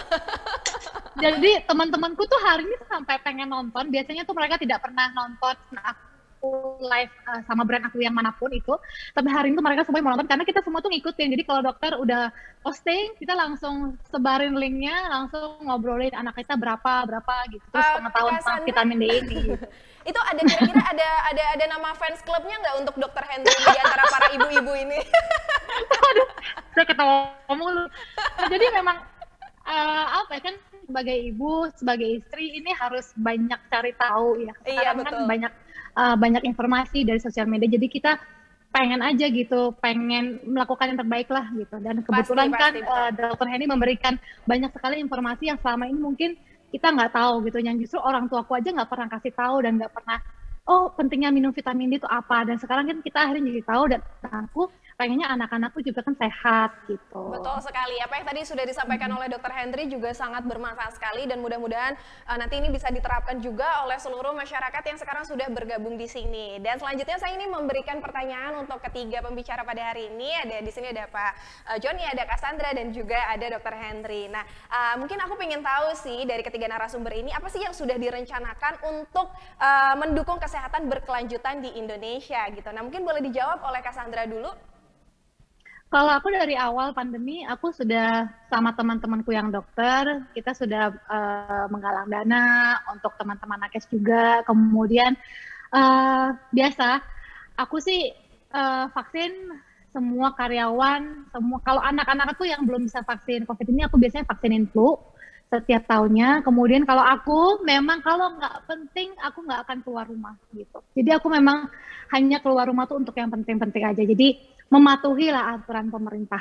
Jadi teman-temanku tuh hari ini sampai pengen nonton. Biasanya tuh mereka tidak pernah nonton aku live sama brand aku yang manapun itu, tapi hari ini tuh mereka semua mau nonton karena kita semua tuh ngikutin. Jadi kalau dokter udah posting, kita langsung sebarin linknya, langsung ngobrolin anak kita berapa gitu, terus pengetahuan tentang vitamin D ini. Itu ada kira-kira ada nama fans clubnya nggak untuk Dokter Henry di antara para ibu-ibu ini? Aduh, saya ketawa mulu. Jadi memang kan sebagai ibu, sebagai istri ini harus banyak cari tahu ya. Sekarang kan banyak informasi dari sosial media, jadi kita pengen aja gitu, pengen melakukan yang terbaik lah gitu. Dan kebetulan Dokter Henry memberikan banyak sekali informasi yang selama ini mungkin kita nggak tahu gitu, yang justru orang tuaku aja nggak pernah kasih tahu dan nggak pernah, pentingnya minum vitamin D itu apa. Dan sekarang kan kita akhirnya jadi tahu, dan aku pengennya anak-anakku juga kan sehat gitu. Betul sekali. Apa yang tadi sudah disampaikan oleh Dr. Henry juga sangat bermanfaat sekali dan mudah-mudahan nanti ini bisa diterapkan juga oleh seluruh masyarakat yang sekarang sudah bergabung di sini. Dan selanjutnya saya ini memberikan pertanyaan untuk ketiga pembicara pada hari ini. Ada di sini ada Pak Joni, ada Cassandra dan juga ada Dr. Henry. Nah, mungkin aku ingin tahu sih dari ketiga narasumber ini apa sih yang sudah direncanakan untuk mendukung kesehatan berkelanjutan di Indonesia gitu. Nah, mungkin boleh dijawab oleh Cassandra dulu. Kalau aku dari awal pandemi, aku sudah sama teman-temanku yang dokter, kita sudah menggalang dana untuk teman-teman nakes juga. Kemudian biasa, aku sih vaksin semua karyawan, semua. Kalau anak-anak aku yang belum bisa vaksin COVID ini, aku biasanya vaksinin flu setiap tahunnya. Kemudian kalau aku memang kalau nggak penting, aku nggak akan keluar rumah gitu. Jadi aku memang hanya keluar rumah tuh untuk yang penting-penting aja. Jadi mematuhi lah aturan pemerintah.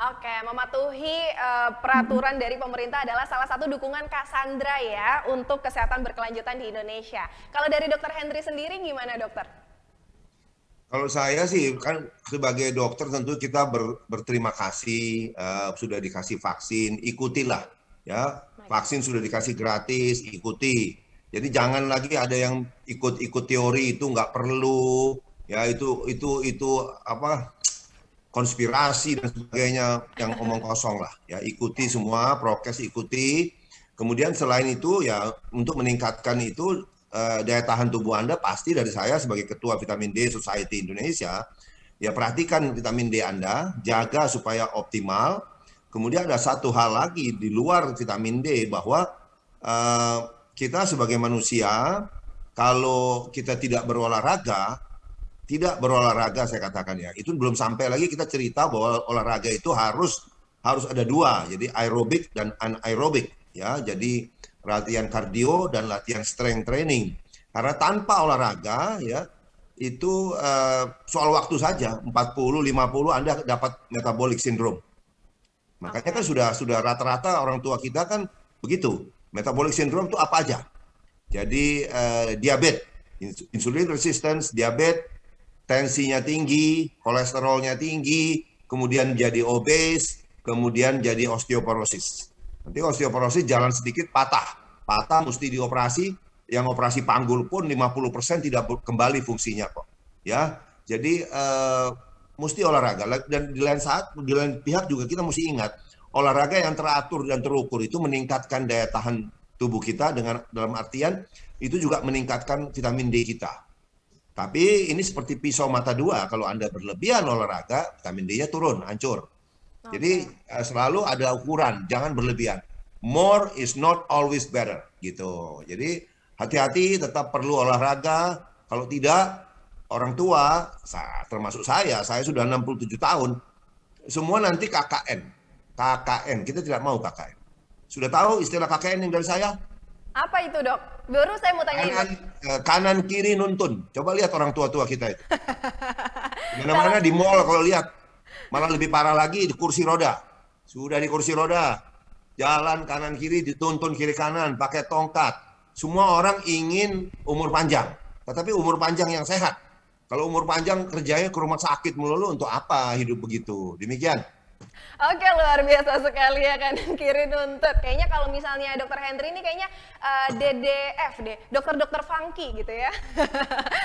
Oke, mematuhi peraturan dari pemerintah adalah salah satu dukungan Cassandra ya untuk kesehatan berkelanjutan di Indonesia. Kalau dari Dr. Henry sendiri gimana dokter? Kalau saya sih kan sebagai dokter tentu kita berterima kasih sudah dikasih vaksin, ikutilah ya. Vaksin sudah dikasih gratis, ikuti. Jadi jangan lagi ada yang ikut teori itu nggak perlu ya, itu apa konspirasi dan sebagainya yang omong kosong lah ya. Ikuti semua prokes, ikuti. Kemudian selain itu ya untuk meningkatkan itu daya tahan tubuh Anda, pasti dari saya sebagai Ketua Vitamin D Society Indonesia ya, perhatikan vitamin D Anda, jaga supaya optimal. Kemudian ada satu hal lagi di luar vitamin D, bahwa kita sebagai manusia kalau kita tidak berolahraga saya katakan ya, itu belum sampai lagi kita cerita bahwa olahraga itu harus ada dua, jadi aerobik dan anaerobik ya, jadi latihan kardio dan latihan strength training. Karena tanpa olahraga ya itu soal waktu saja, 40-50 Anda dapat metabolic syndrome. Makanya kan sudah rata-rata orang tua kita kan begitu. Metabolic syndrome itu apa aja? Jadi diabetes, insulin resistance, diabetes, tensinya tinggi, kolesterolnya tinggi, kemudian jadi obes, kemudian jadi osteoporosis. Nanti osteoporosis jalan sedikit patah mesti dioperasi, yang operasi panggul pun 50% tidak kembali fungsinya kok. Ya, jadi mesti olahraga. Dan di lain pihak juga kita mesti ingat, olahraga yang teratur dan terukur itu meningkatkan daya tahan tubuh kita, dalam artian itu juga meningkatkan vitamin D kita. Tapi ini seperti pisau mata dua, kalau Anda berlebihan olahraga, vitamin D-nya turun, hancur. Jadi selalu ada ukuran, jangan berlebihan. More is not always better, gitu. Jadi hati-hati, tetap perlu olahraga. Kalau tidak, orang tua, termasuk saya sudah 67 tahun, semua nanti KKN, kita tidak mau KKN. Sudah tahu istilah KKN yang dari saya? Apa itu dok? Baru saya mau tanya. Kanan kiri nuntun. Coba lihat orang tua-tua kita itu. Mana-mana di mall kalau lihat, malah lebih parah lagi di kursi roda. Sudah di kursi roda, jalan kanan kiri dituntun kiri kanan pakai tongkat. Semua orang ingin umur panjang, tetapi umur panjang yang sehat. Kalau umur panjang kerjanya ke rumah sakit melulu, untuk apa hidup begitu? Demikian. Oke, luar biasa sekali ya, kanan kiri nuntut. Kayaknya kalau misalnya Dr. Henry ini kayaknya DDF deh, dokter-dokter funky gitu ya.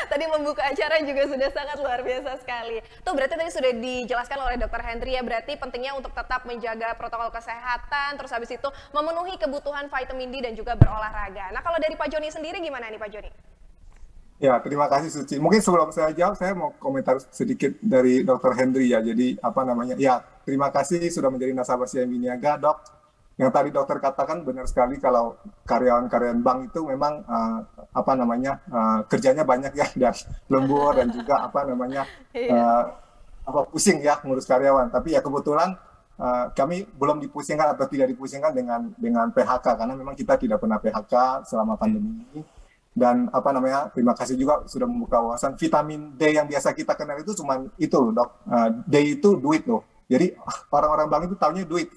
Tadi membuka acara juga sudah sangat luar biasa sekali. Tuh berarti tadi sudah dijelaskan oleh Dr. Henry ya, berarti pentingnya untuk tetap menjaga protokol kesehatan, terus habis itu memenuhi kebutuhan vitamin D dan juga berolahraga. Nah kalau dari Pak Joni sendiri gimana nih Pak Joni? Ya, terima kasih Suci. Mungkin sebelum saya jawab, saya mau komentar sedikit dari Dr. Henry ya. Jadi ya, terima kasih sudah menjadi nasabah CIMB Niaga, Dok. Yang tadi dokter katakan benar sekali, kalau karyawan-karyawan bank itu memang kerjanya banyak ya, dan lembur dan juga pusing ya ngurus karyawan. Tapi ya kebetulan kami belum dipusingkan atau tidak dipusingkan dengan PHK, karena memang kita tidak pernah PHK selama pandemi ini. Dan terima kasih juga sudah membuka wawasan. Vitamin D yang biasa kita kenal itu cuma itu loh, Dok. D itu duit loh. Jadi orang-orang bank itu taunya duit.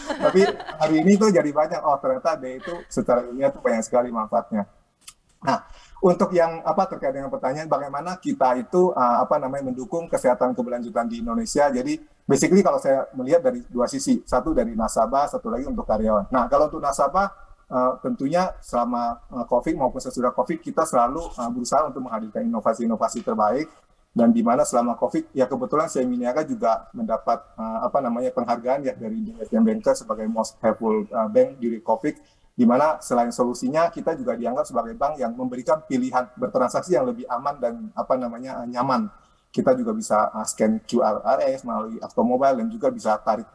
Tapi hari ini tuh jadi banyak, ternyata D itu secara ilmiah tuh banyak sekali manfaatnya. Nah, Untuk yang terkait dengan pertanyaan bagaimana kita itu mendukung kesehatan keberlanjutan di Indonesia. Jadi basically kalau saya melihat dari dua sisi, satu dari nasabah, satu lagi untuk karyawan. Nah kalau untuk nasabah tentunya selama COVID maupun sesudah COVID kita selalu berusaha untuk menghadirkan inovasi-inovasi terbaik, dan di mana selama COVID ya kebetulan CIMB Niaga juga mendapat penghargaan ya dari DSM Banker sebagai most helpful bank during COVID, di mana selain solusinya kita juga dianggap sebagai bank yang memberikan pilihan bertransaksi yang lebih aman dan nyaman. Kita juga bisa scan QRS melalui atau mobile dan juga bisa tarik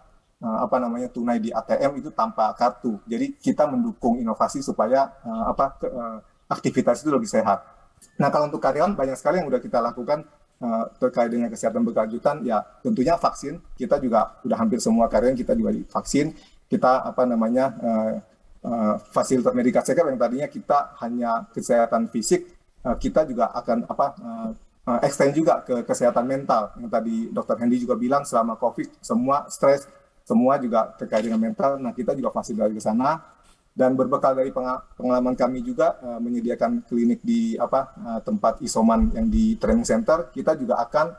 tunai di ATM itu tanpa kartu. Jadi kita mendukung inovasi supaya aktivitas itu lebih sehat. Nah kalau untuk karyawan banyak sekali yang sudah kita lakukan terkait dengan kesehatan berkelanjutan. Ya tentunya vaksin, kita juga sudah hampir semua karyawan kita juga divaksin. Kita fasilitas medika check-up yang tadinya kita hanya kesehatan fisik, kita juga akan extend juga ke kesehatan mental. Yang tadi Dr. Hendy juga bilang selama COVID semua stres, semua juga terkait dengan mental. Nah kita juga fasilitasi ke sana, dan berbekal dari pengalaman kami juga menyediakan klinik di tempat isoman yang di training center, kita juga akan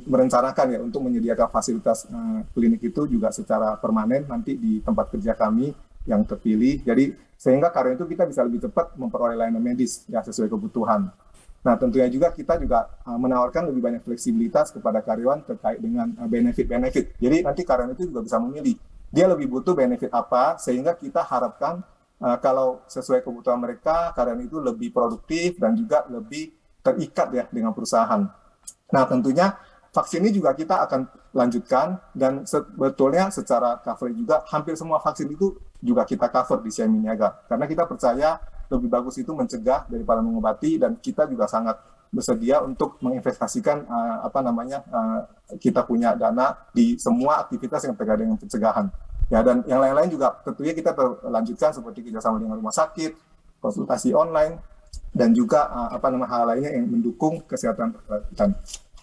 merencanakan ya untuk menyediakan fasilitas klinik itu juga secara permanen nanti di tempat kerja kami yang terpilih. Jadi sehingga karena itu kita bisa lebih cepat memperoleh layanan medis ya sesuai kebutuhan. Nah tentunya juga kita juga menawarkan lebih banyak fleksibilitas kepada karyawan terkait dengan benefit-benefit. Jadi nanti karyawan itu juga bisa memilih dia lebih butuh benefit apa, sehingga kita harapkan kalau sesuai kebutuhan mereka karyawan itu lebih produktif dan juga lebih terikat ya dengan perusahaan. Nah tentunya vaksin ini juga kita akan lanjutkan, dan sebetulnya secara coverage juga hampir semua vaksin itu juga kita cover di CIMB Niaga, karena kita percaya lebih bagus itu mencegah daripada mengobati, dan kita juga sangat bersedia untuk menginvestasikan kita punya dana di semua aktivitas yang terkait dengan pencegahan. Ya, dan yang lain-lain juga tentunya kita lanjutkan seperti kerjasama dengan rumah sakit, konsultasi online, dan juga hal lainnya yang mendukung kesehatan berkelanjutan.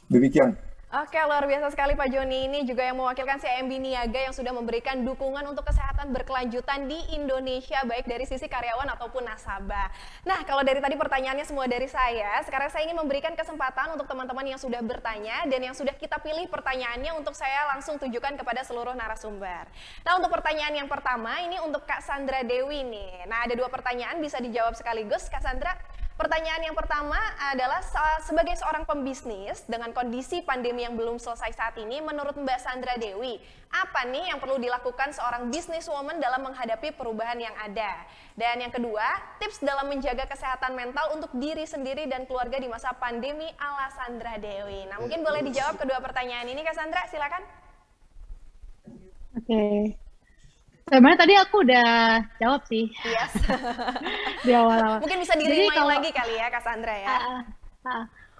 Demikian. Oke, luar biasa sekali Pak Joni, ini juga yang mewakilkan CIMB Niaga yang sudah memberikan dukungan untuk kesehatan berkelanjutan di Indonesia, baik dari sisi karyawan ataupun nasabah. Nah, kalau dari tadi pertanyaannya semua dari saya, sekarang saya ingin memberikan kesempatan untuk teman-teman yang sudah bertanya dan yang sudah kita pilih pertanyaannya untuk saya langsung tujukan kepada seluruh narasumber. Nah, untuk pertanyaan yang pertama ini untuk Kak Sandra Dewi nih. Nah, ada dua pertanyaan bisa dijawab sekaligus, Kak Sandra. Pertanyaan yang pertama adalah sebagai seorang pembisnis dengan kondisi pandemi yang belum selesai saat ini, menurut Mbak Sandra Dewi, apa nih yang perlu dilakukan seorang businesswoman dalam menghadapi perubahan yang ada? Dan yang kedua, tips dalam menjaga kesehatan mental untuk diri sendiri dan keluarga di masa pandemi ala Sandra Dewi. Nah, mungkin boleh dijawab kedua pertanyaan ini, Kak Sandra, silakan. Oke. Sebenarnya tadi aku udah jawab sih. Yes. Di awal-awal. Mungkin bisa di-remind lagi kali ya Kak Sandra ya.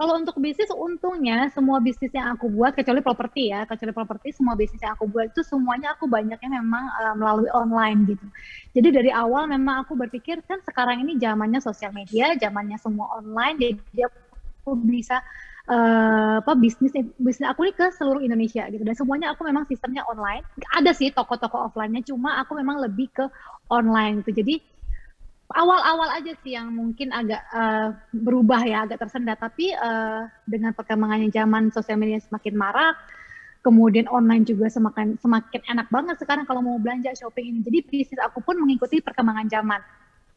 Kalau untuk bisnis, untungnya semua bisnis yang aku buat, kecuali properti ya, semua bisnis yang aku buat itu semuanya aku banyaknya memang melalui online gitu. Jadi dari awal memang aku berpikir kan sekarang ini zamannya sosial media, zamannya semua online, jadi aku bisa bisnis aku ini ke seluruh Indonesia gitu, dan semuanya aku memang sistemnya online. Ada sih toko-toko offline-nya, cuma aku memang lebih ke online gitu. Jadi awal-awal aja sih yang mungkin agak berubah ya, agak tersendat, tapi dengan perkembangannya zaman sosial media semakin marak, kemudian online juga semakin enak banget sekarang kalau mau belanja shopping ini. Jadi bisnis aku pun mengikuti perkembangan zaman.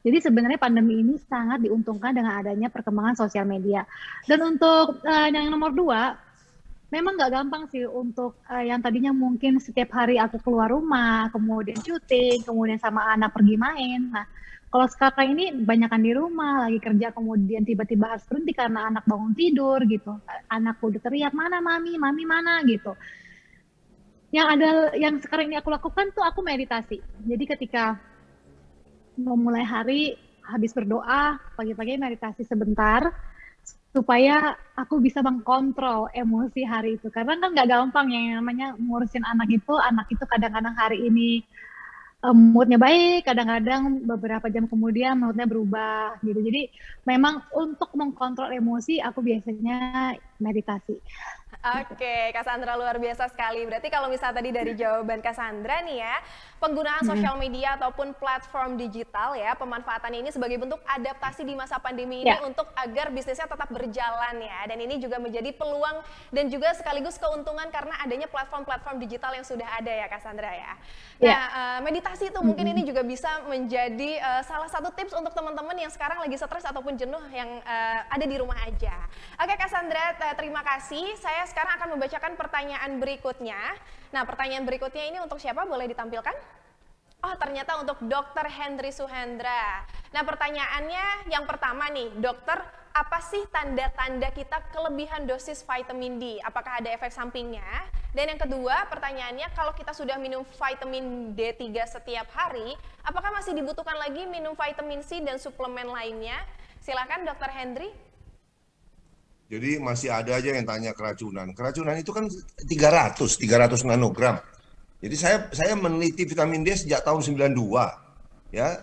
Jadi sebenarnya pandemi ini sangat diuntungkan dengan adanya perkembangan sosial media. Dan untuk yang nomor 2, memang nggak gampang sih untuk yang tadinya mungkin setiap hari aku keluar rumah, kemudian syuting, kemudian sama anak pergi main. Nah, kalau sekarang ini banyakan di rumah, lagi kerja, kemudian tiba-tiba harus berhenti karena anak bangun tidur gitu. Anak udah teriak, mana mami mana gitu. Yang sekarang ini aku lakukan tuh aku meditasi. Jadi ketika mau mulai hari, habis berdoa, pagi-pagi meditasi sebentar, supaya aku bisa mengkontrol emosi hari itu. Karena kan nggak gampang ya, namanya ngurusin anak itu kadang-kadang hari ini moodnya baik, kadang-kadang beberapa jam kemudian moodnya berubah gitu. Jadi memang untuk mengkontrol emosi, aku biasanya meditasi. Oke, Cassandra luar biasa sekali. Berarti kalau misalnya tadi dari jawaban Cassandra nih ya, penggunaan sosial media ataupun platform digital ya, pemanfaatannya ini sebagai bentuk adaptasi di masa pandemi ini untuk agar bisnisnya tetap berjalan ya. Dan ini juga menjadi peluang dan juga sekaligus keuntungan karena adanya platform-platform digital yang sudah ada ya Cassandra ya. Nah, meditasi itu mungkin ini juga bisa menjadi salah satu tips untuk teman-teman yang sekarang lagi stres ataupun jenuh yang ada di rumah aja. Oke Cassandra, terima kasih. Saya sekarang akan membacakan pertanyaan berikutnya. Nah, pertanyaan berikutnya ini untuk siapa? Boleh ditampilkan? Oh, ternyata untuk Dr. Henry Suhendra. Nah, pertanyaannya yang pertama nih, dokter, apa sih tanda-tanda kita kelebihan dosis vitamin D? Apakah ada efek sampingnya? Dan yang kedua, pertanyaannya, kalau kita sudah minum vitamin D3 setiap hari, apakah masih dibutuhkan lagi minum vitamin C dan suplemen lainnya? Silakan Dr. Henry. Jadi masih ada aja yang tanya keracunan. Keracunan itu kan 300 nanogram. Jadi saya meneliti vitamin D sejak tahun 92. Ya.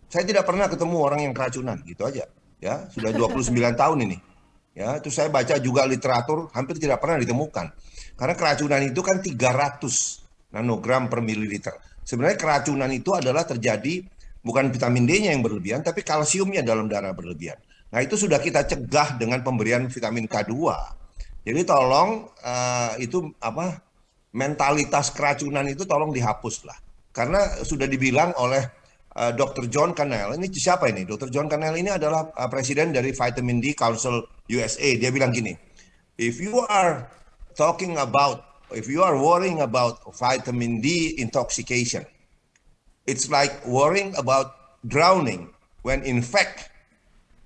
Saya tidak pernah ketemu orang yang keracunan, gitu aja. Ya, sudah 29 tahun ini. Ya, terus saya baca juga literatur hampir tidak pernah ditemukan. Karena keracunan itu kan 300 nanogram per mililiter. Sebenarnya keracunan itu adalah terjadi bukan vitamin D-nya yang berlebihan, tapi kalsiumnya dalam darah berlebihan. Nah, itu sudah kita cegah dengan pemberian vitamin K2. Jadi tolong mentalitas keracunan itu tolong dihapus lah. Karena sudah dibilang oleh Dr. John Cannell. Ini siapa ini? Dr. John Cannell ini adalah presiden dari Vitamin D Council USA. Dia bilang gini, if you are worrying about vitamin D intoxication, it's like worrying about drowning when in fact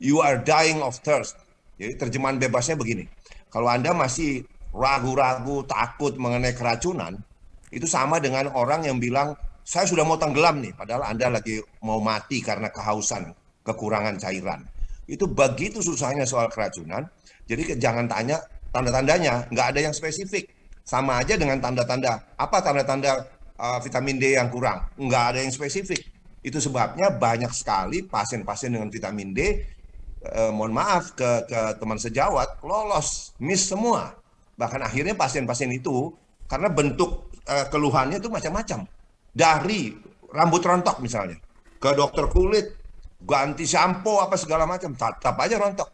you are dying of thirst. Jadi terjemahan bebasnya begini. Kalau Anda masih ragu-ragu, takut mengenai keracunan, itu sama dengan orang yang bilang, saya sudah mau tenggelam nih, padahal Anda lagi mau mati karena kehausan, kekurangan cairan. Itu begitu susahnya soal keracunan, jadi jangan tanya tanda-tandanya, nggak ada yang spesifik. Sama aja dengan tanda-tanda, apa tanda-tanda vitamin D yang kurang? Nggak ada yang spesifik. Itu sebabnya banyak sekali pasien-pasien dengan vitamin D, mohon maaf ke teman sejawat, lolos, miss semua. Bahkan akhirnya pasien-pasien itu, karena bentuk keluhannya itu macam-macam. Dari rambut rontok misalnya, ke dokter kulit, ganti sampo apa segala macam, tetap aja rontok.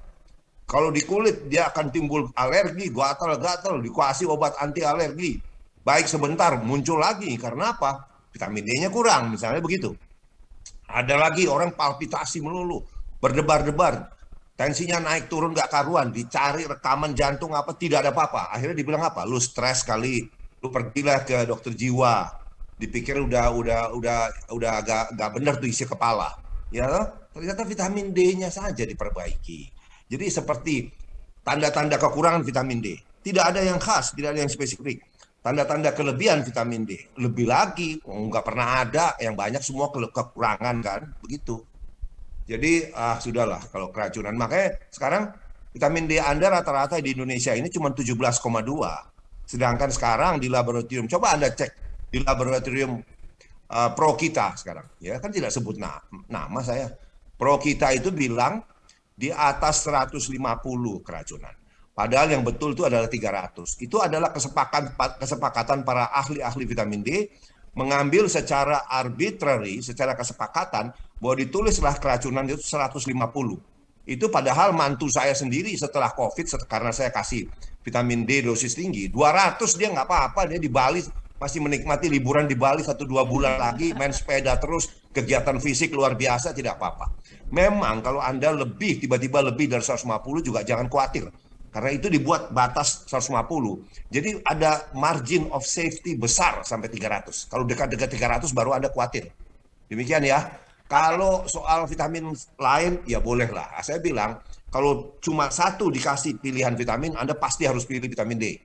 Kalau di kulit dia akan timbul alergi, gatal-gatal, dikasih obat anti alergi. Baik sebentar, muncul lagi. Karena apa? Vitamin D-nya kurang, misalnya begitu. Ada lagi orang palpitasi melulu, berdebar-debar. Tensinya naik turun gak karuan, dicari rekaman jantung apa, tidak ada apa-apa. Akhirnya dibilang apa? Lu stres kali, lu pergilah ke dokter jiwa. Dipikir udah agak benar tuh isi kepala. Ya, ternyata vitamin D-nya saja diperbaiki. Jadi seperti tanda-tanda kekurangan vitamin D. Tidak ada yang khas, tidak ada yang spesifik. Tanda-tanda kelebihan vitamin D. Lebih lagi, nggak pernah ada, yang banyak semua kekurangan kan, begitu. Jadi sudahlah kalau keracunan. Makanya sekarang vitamin D Anda rata-rata di Indonesia ini cuma 17,2. Sedangkan sekarang di laboratorium, coba Anda cek di laboratorium ProKita sekarang. Ya kan tidak sebut nama saya. ProKita itu bilang di atas 150 keracunan. Padahal yang betul itu adalah 300. Itu adalah kesepakatan para ahli-ahli vitamin D mengambil secara arbitrary, secara kesepakatan bahwa ditulislah keracunan itu 150. Itu padahal mantu saya sendiri setelah COVID, karena saya kasih vitamin D dosis tinggi, 200 dia nggak apa-apa, dia di Bali masih menikmati liburan di Bali 1-2 bulan lagi, main sepeda terus, kegiatan fisik luar biasa, tidak apa-apa. Memang kalau Anda tiba-tiba lebih dari 150 juga jangan khawatir. Karena itu dibuat batas 150. Jadi ada margin of safety besar sampai 300. Kalau dekat-dekat 300 baru Anda khawatir. Demikian ya. Kalau soal vitamin lain, ya bolehlah. Saya bilang, kalau cuma satu dikasih pilihan vitamin, Anda pasti harus pilih vitamin D.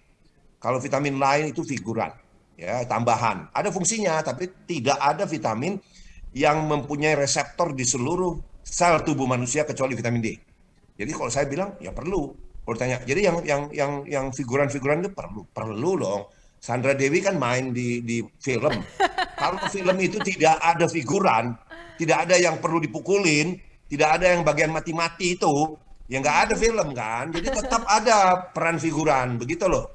Kalau vitamin lain itu figuran, ya tambahan. Ada fungsinya, tapi tidak ada vitamin yang mempunyai reseptor di seluruh sel tubuh manusia kecuali vitamin D. Jadi kalau saya bilang, ya perlu. Kalau tanya, jadi yang figuran-figuran itu perlu dong. Sandra Dewi kan main di film. Kalau film itu tidak ada figuran, tidak ada yang perlu dipukulin, tidak ada yang bagian mati-mati itu, ya nggak ada film kan. Jadi tetap ada peran figuran, begitu loh.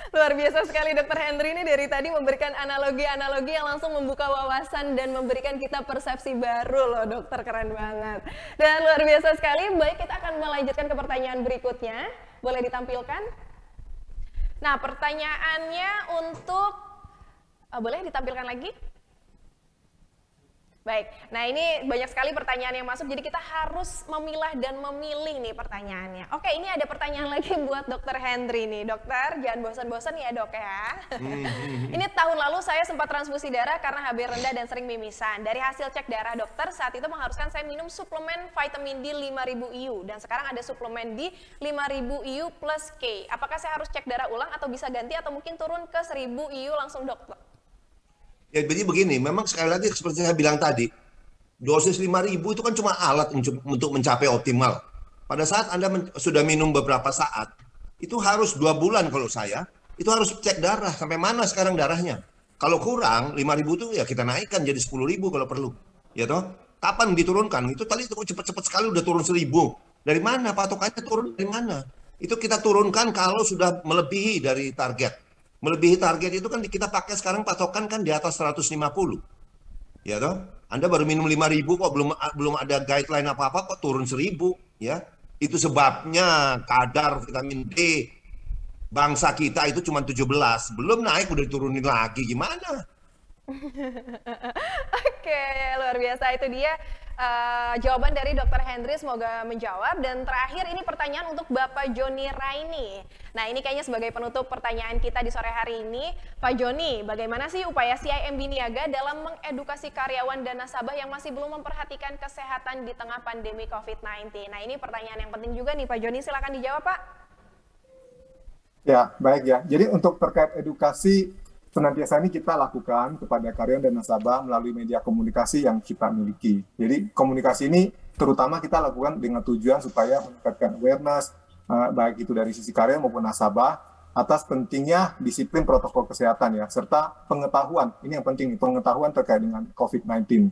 Luar biasa sekali Dokter Henry ini dari tadi memberikan analogi-analogi yang langsung membuka wawasan dan memberikan kita persepsi baru loh dokter, keren banget. Dan luar biasa sekali, baik kita akan melanjutkan ke pertanyaan berikutnya, boleh ditampilkan? Nah pertanyaannya untuk, boleh ditampilkan lagi? Baik, nah ini banyak sekali pertanyaan yang masuk, jadi kita harus memilah dan memilih nih pertanyaannya. Oke, ini ada pertanyaan lagi buat Dokter Henry nih. Dokter, jangan bosan-bosan ya dok ya. Ini tahun lalu saya sempat transfusi darah karena HB rendah dan sering mimisan. Dari hasil cek darah dokter, saat itu mengharuskan saya minum suplemen vitamin D 5000 IU. Dan sekarang ada suplemen D 5000 IU plus K. Apakah saya harus cek darah ulang atau bisa ganti atau mungkin turun ke 1000 IU langsung dokter? Ya, jadi begini, memang sekali lagi seperti saya bilang tadi, dosis 5.000 itu kan cuma alat untuk mencapai optimal. Pada saat Anda sudah minum beberapa saat, itu harus 2 bulan kalau saya, itu harus cek darah, sampai mana sekarang darahnya. Kalau kurang, 5.000 itu ya kita naikkan jadi 10.000 kalau perlu. Ya toh? Kapan diturunkan? Itu tadi cepat-cepat sekali udah turun 1.000. Dari mana? Patokannya turun dari mana? Itu kita turunkan kalau sudah melebihi dari target. Melebihi target itu kan kita pakai sekarang patokan kan di atas 150. Ya toh? Anda baru minum 5.000 kok belum ada guideline apa-apa kok turun 1.000 ya. Itu sebabnya kadar vitamin D bangsa kita itu cuma 17, belum naik udah diturunin lagi, gimana? Oke, luar biasa itu dia jawaban dari Dokter Henry, semoga menjawab. Dan terakhir ini pertanyaan untuk Bapak Joni Raini. Nah ini kayaknya sebagai penutup pertanyaan kita di sore hari ini. Pak Joni, bagaimana sih upaya CIMB Niaga dalam mengedukasi karyawan dan nasabah yang masih belum memperhatikan kesehatan di tengah pandemi COVID-19? Nah ini pertanyaan yang penting juga nih Pak Joni, silakan dijawab Pak. Ya, baik ya. Jadi untuk terkait edukasi, senantiasa ini kita lakukan kepada karyawan dan nasabah melalui media komunikasi yang kita miliki. Jadi komunikasi ini terutama kita lakukan dengan tujuan supaya meningkatkan awareness, baik itu dari sisi karyawan maupun nasabah, atas pentingnya disiplin protokol kesehatan ya, serta pengetahuan, ini yang penting, pengetahuan terkait dengan COVID-19.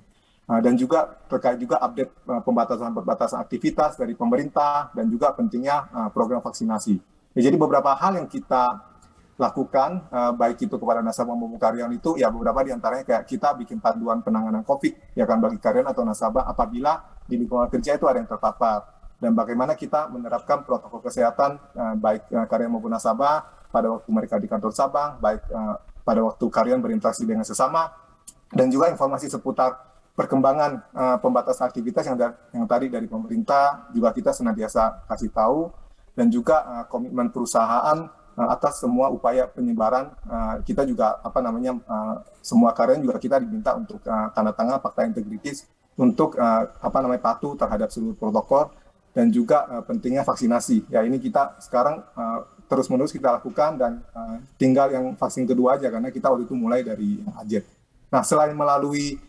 Dan juga terkait juga update pembatasan aktivitas dari pemerintah, dan juga pentingnya program vaksinasi. Ya, jadi beberapa hal yang kita lakukan, baik itu kepada nasabah maupun karyawan itu, ya beberapa diantaranya kayak kita bikin panduan penanganan COVID, ya kan bagi karyawan atau nasabah apabila di lingkungan kerja itu ada yang terpapar. Dan bagaimana kita menerapkan protokol kesehatan, baik karyawan maupun nasabah, pada waktu mereka di kantor cabang, baik pada waktu karyawan berinteraksi dengan sesama, dan juga informasi seputar perkembangan pembatasan aktivitas yang tadi dari pemerintah, juga kita senantiasa kasih tahu, dan juga komitmen perusahaan atas semua upaya penyebaran. Kita juga semua karyawan juga kita diminta untuk tanda tangan fakta integritas untuk patuh terhadap seluruh protokol, dan juga pentingnya vaksinasi. Ya ini kita sekarang terus-menerus kita lakukan, dan tinggal yang vaksin kedua aja karena kita waktu itu mulai dari AJET. Nah, selain melalui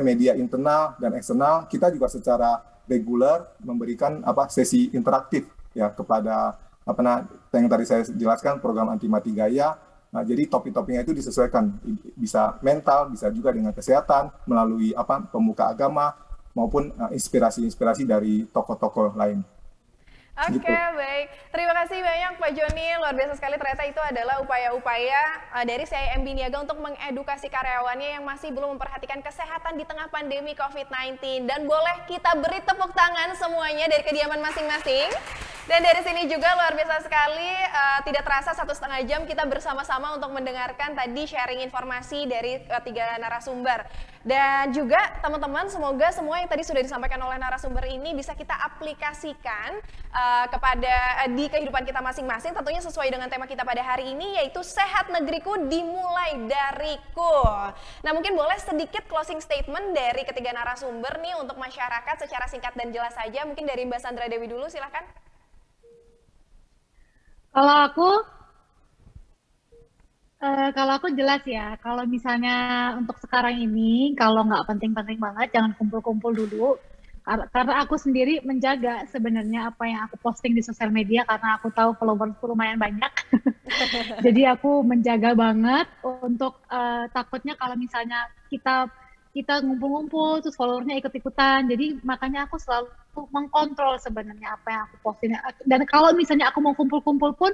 media internal dan eksternal, kita juga secara reguler memberikan sesi interaktif ya kepada yang tadi saya jelaskan, program anti mati gaya. Nah, jadi topik-topiknya itu disesuaikan, bisa mental, bisa juga dengan kesehatan, melalui pemuka agama, maupun inspirasi-inspirasi dari tokoh-tokoh lain. Oke, Gitu. baik. Terima kasih banyak Pak Joni. Luar biasa sekali, ternyata itu adalah upaya-upaya dari CIMB Niaga untuk mengedukasi karyawannya yang masih belum memperhatikan kesehatan di tengah pandemi COVID-19. Dan boleh kita beri tepuk tangan semuanya dari kediaman masing-masing. Dan dari sini juga luar biasa sekali, tidak terasa 1,5 jam kita bersama-sama untuk mendengarkan tadi sharing informasi dari 3 narasumber. Dan juga teman-teman, semoga semua yang tadi sudah disampaikan oleh narasumber ini bisa kita aplikasikan di kehidupan kita masing-masing, tentunya sesuai dengan tema kita pada hari ini, yaitu Sehat Negeriku Dimulai Dariku. Nah mungkin boleh sedikit closing statement dari ketiga narasumber nih untuk masyarakat secara singkat dan jelas saja. Mungkin dari Mbak Sandra Dewi dulu, silahkan. Kalau aku jelas ya, kalau misalnya untuk sekarang ini, kalau nggak penting-penting banget, jangan kumpul-kumpul dulu. Karena aku sendiri menjaga sebenarnya apa yang aku posting di sosial media, karena aku tahu followersku lumayan banyak. Jadi aku menjaga banget untuk takutnya kalau misalnya kita ngumpul-ngumpul, terus followernya ikut-ikutan. Jadi makanya aku selalu mengkontrol sebenarnya apa yang aku posting. Dan kalau misalnya aku mau kumpul-kumpul pun,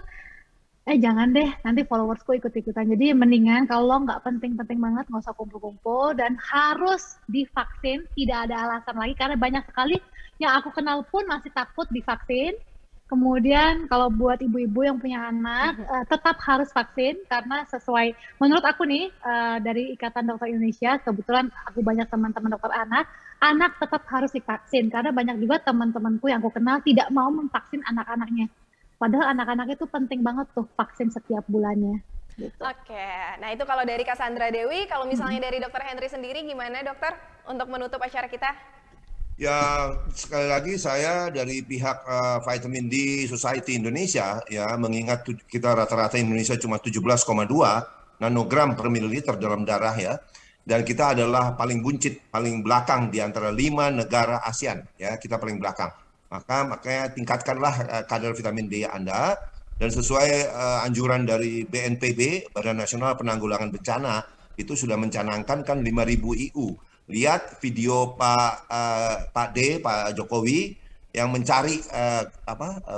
Jangan deh, nanti followersku ikut-ikutan. Jadi mendingan kalau nggak penting-penting banget, nggak usah kumpul-kumpul, dan harus divaksin, tidak ada alasan lagi, karena banyak sekali yang aku kenal pun masih takut divaksin. Kemudian kalau buat ibu-ibu yang punya anak, tetap harus vaksin, karena sesuai, menurut aku nih, dari Ikatan Dokter Indonesia, kebetulan aku banyak teman-teman dokter anak tetap harus divaksin, karena banyak juga teman-temanku yang aku kenal tidak mau memvaksin anak-anaknya. Padahal anak-anak itu penting banget tuh vaksin setiap bulannya. Gitu. Oke, nah itu kalau dari Cassandra Dewi, kalau misalnya dari Dokter Henry sendiri gimana dokter untuk menutup acara kita? Ya, sekali lagi saya dari pihak Vitamin D Society Indonesia ya, mengingat kita rata-rata Indonesia cuma 17,2 nanogram per mililiter dalam darah ya, dan kita adalah paling buncit, paling belakang di antara 5 negara ASEAN ya, kita paling belakang. Makanya tingkatkanlah kadar vitamin D Anda, dan sesuai anjuran dari BNPB, Badan Nasional Penanggulangan Bencana, itu sudah mencanangkan kan 5.000 IU. Lihat video Pak Jokowi yang mencari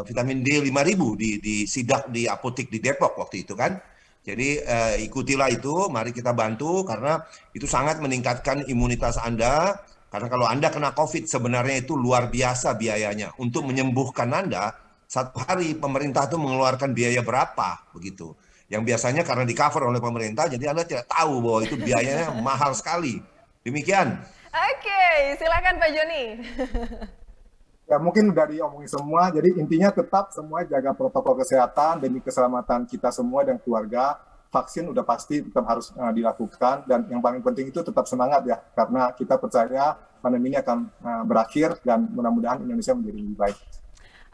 vitamin D 5.000 di sidak di apotek di Depok waktu itu kan. Jadi ikutilah itu, mari kita bantu karena itu sangat meningkatkan imunitas Anda. Karena kalau Anda kena COVID sebenarnya itu luar biasa biayanya. Untuk menyembuhkan Anda, satu hari pemerintah itu mengeluarkan biaya berapa begitu. Yang biasanya karena di-cover oleh pemerintah, jadi Anda tidak tahu bahwa itu biayanya mahal sekali. Demikian. Oke, silakan Pak Joni. Ya mungkin udah diomongin semua, jadi intinya tetap semua jaga protokol kesehatan demi keselamatan kita semua dan keluarga. Vaksin udah pasti tetap harus dilakukan, dan yang paling penting itu tetap semangat ya, karena kita percaya pandemi ini akan berakhir dan mudah-mudahan Indonesia menjadi lebih baik.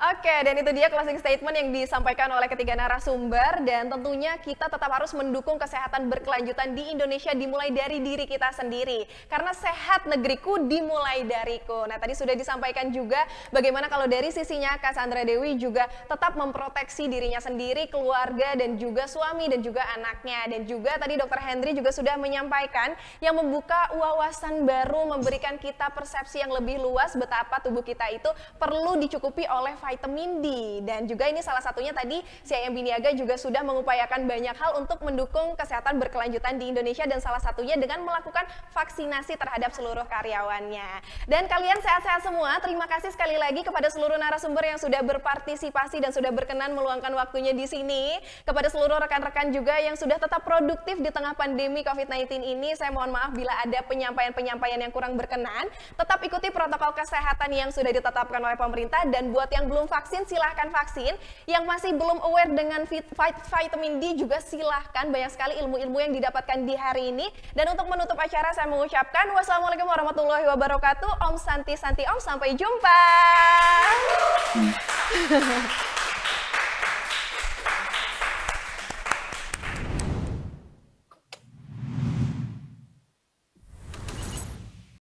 Oke, dan itu dia closing statement yang disampaikan oleh ketiga narasumber, dan tentunya kita tetap harus mendukung kesehatan berkelanjutan di Indonesia dimulai dari diri kita sendiri. Karena sehat negeriku dimulai dariku. Nah, tadi sudah disampaikan juga bagaimana kalau dari sisinya Cassandra Dewi juga tetap memproteksi dirinya sendiri, keluarga, dan juga suami dan juga anaknya. Dan juga tadi Dr. Henry juga sudah menyampaikan yang membuka wawasan baru, memberikan kita persepsi yang lebih luas betapa tubuh kita itu perlu dicukupi oleh vitamin D. Dan juga ini salah satunya tadi CIMB Niaga juga sudah mengupayakan banyak hal untuk mendukung kesehatan berkelanjutan di Indonesia, dan salah satunya dengan melakukan vaksinasi terhadap seluruh karyawannya. Dan kalian sehat-sehat semua. Terima kasih sekali lagi kepada seluruh narasumber yang sudah berpartisipasi dan sudah berkenan meluangkan waktunya di sini. Kepada seluruh rekan-rekan juga yang sudah tetap produktif di tengah pandemi COVID-19 ini, saya mohon maaf bila ada penyampaian-penyampaian yang kurang berkenan. Tetap ikuti protokol kesehatan yang sudah ditetapkan oleh pemerintah, dan buat yang belum vaksin silahkan vaksin. Yang masih belum aware dengan vitamin D juga silahkan, banyak sekali ilmu-ilmu yang didapatkan di hari ini. Dan untuk menutup acara saya mengucapkan wassalamualaikum warahmatullahi wabarakatuh. Om Santi Santi Om, sampai jumpa.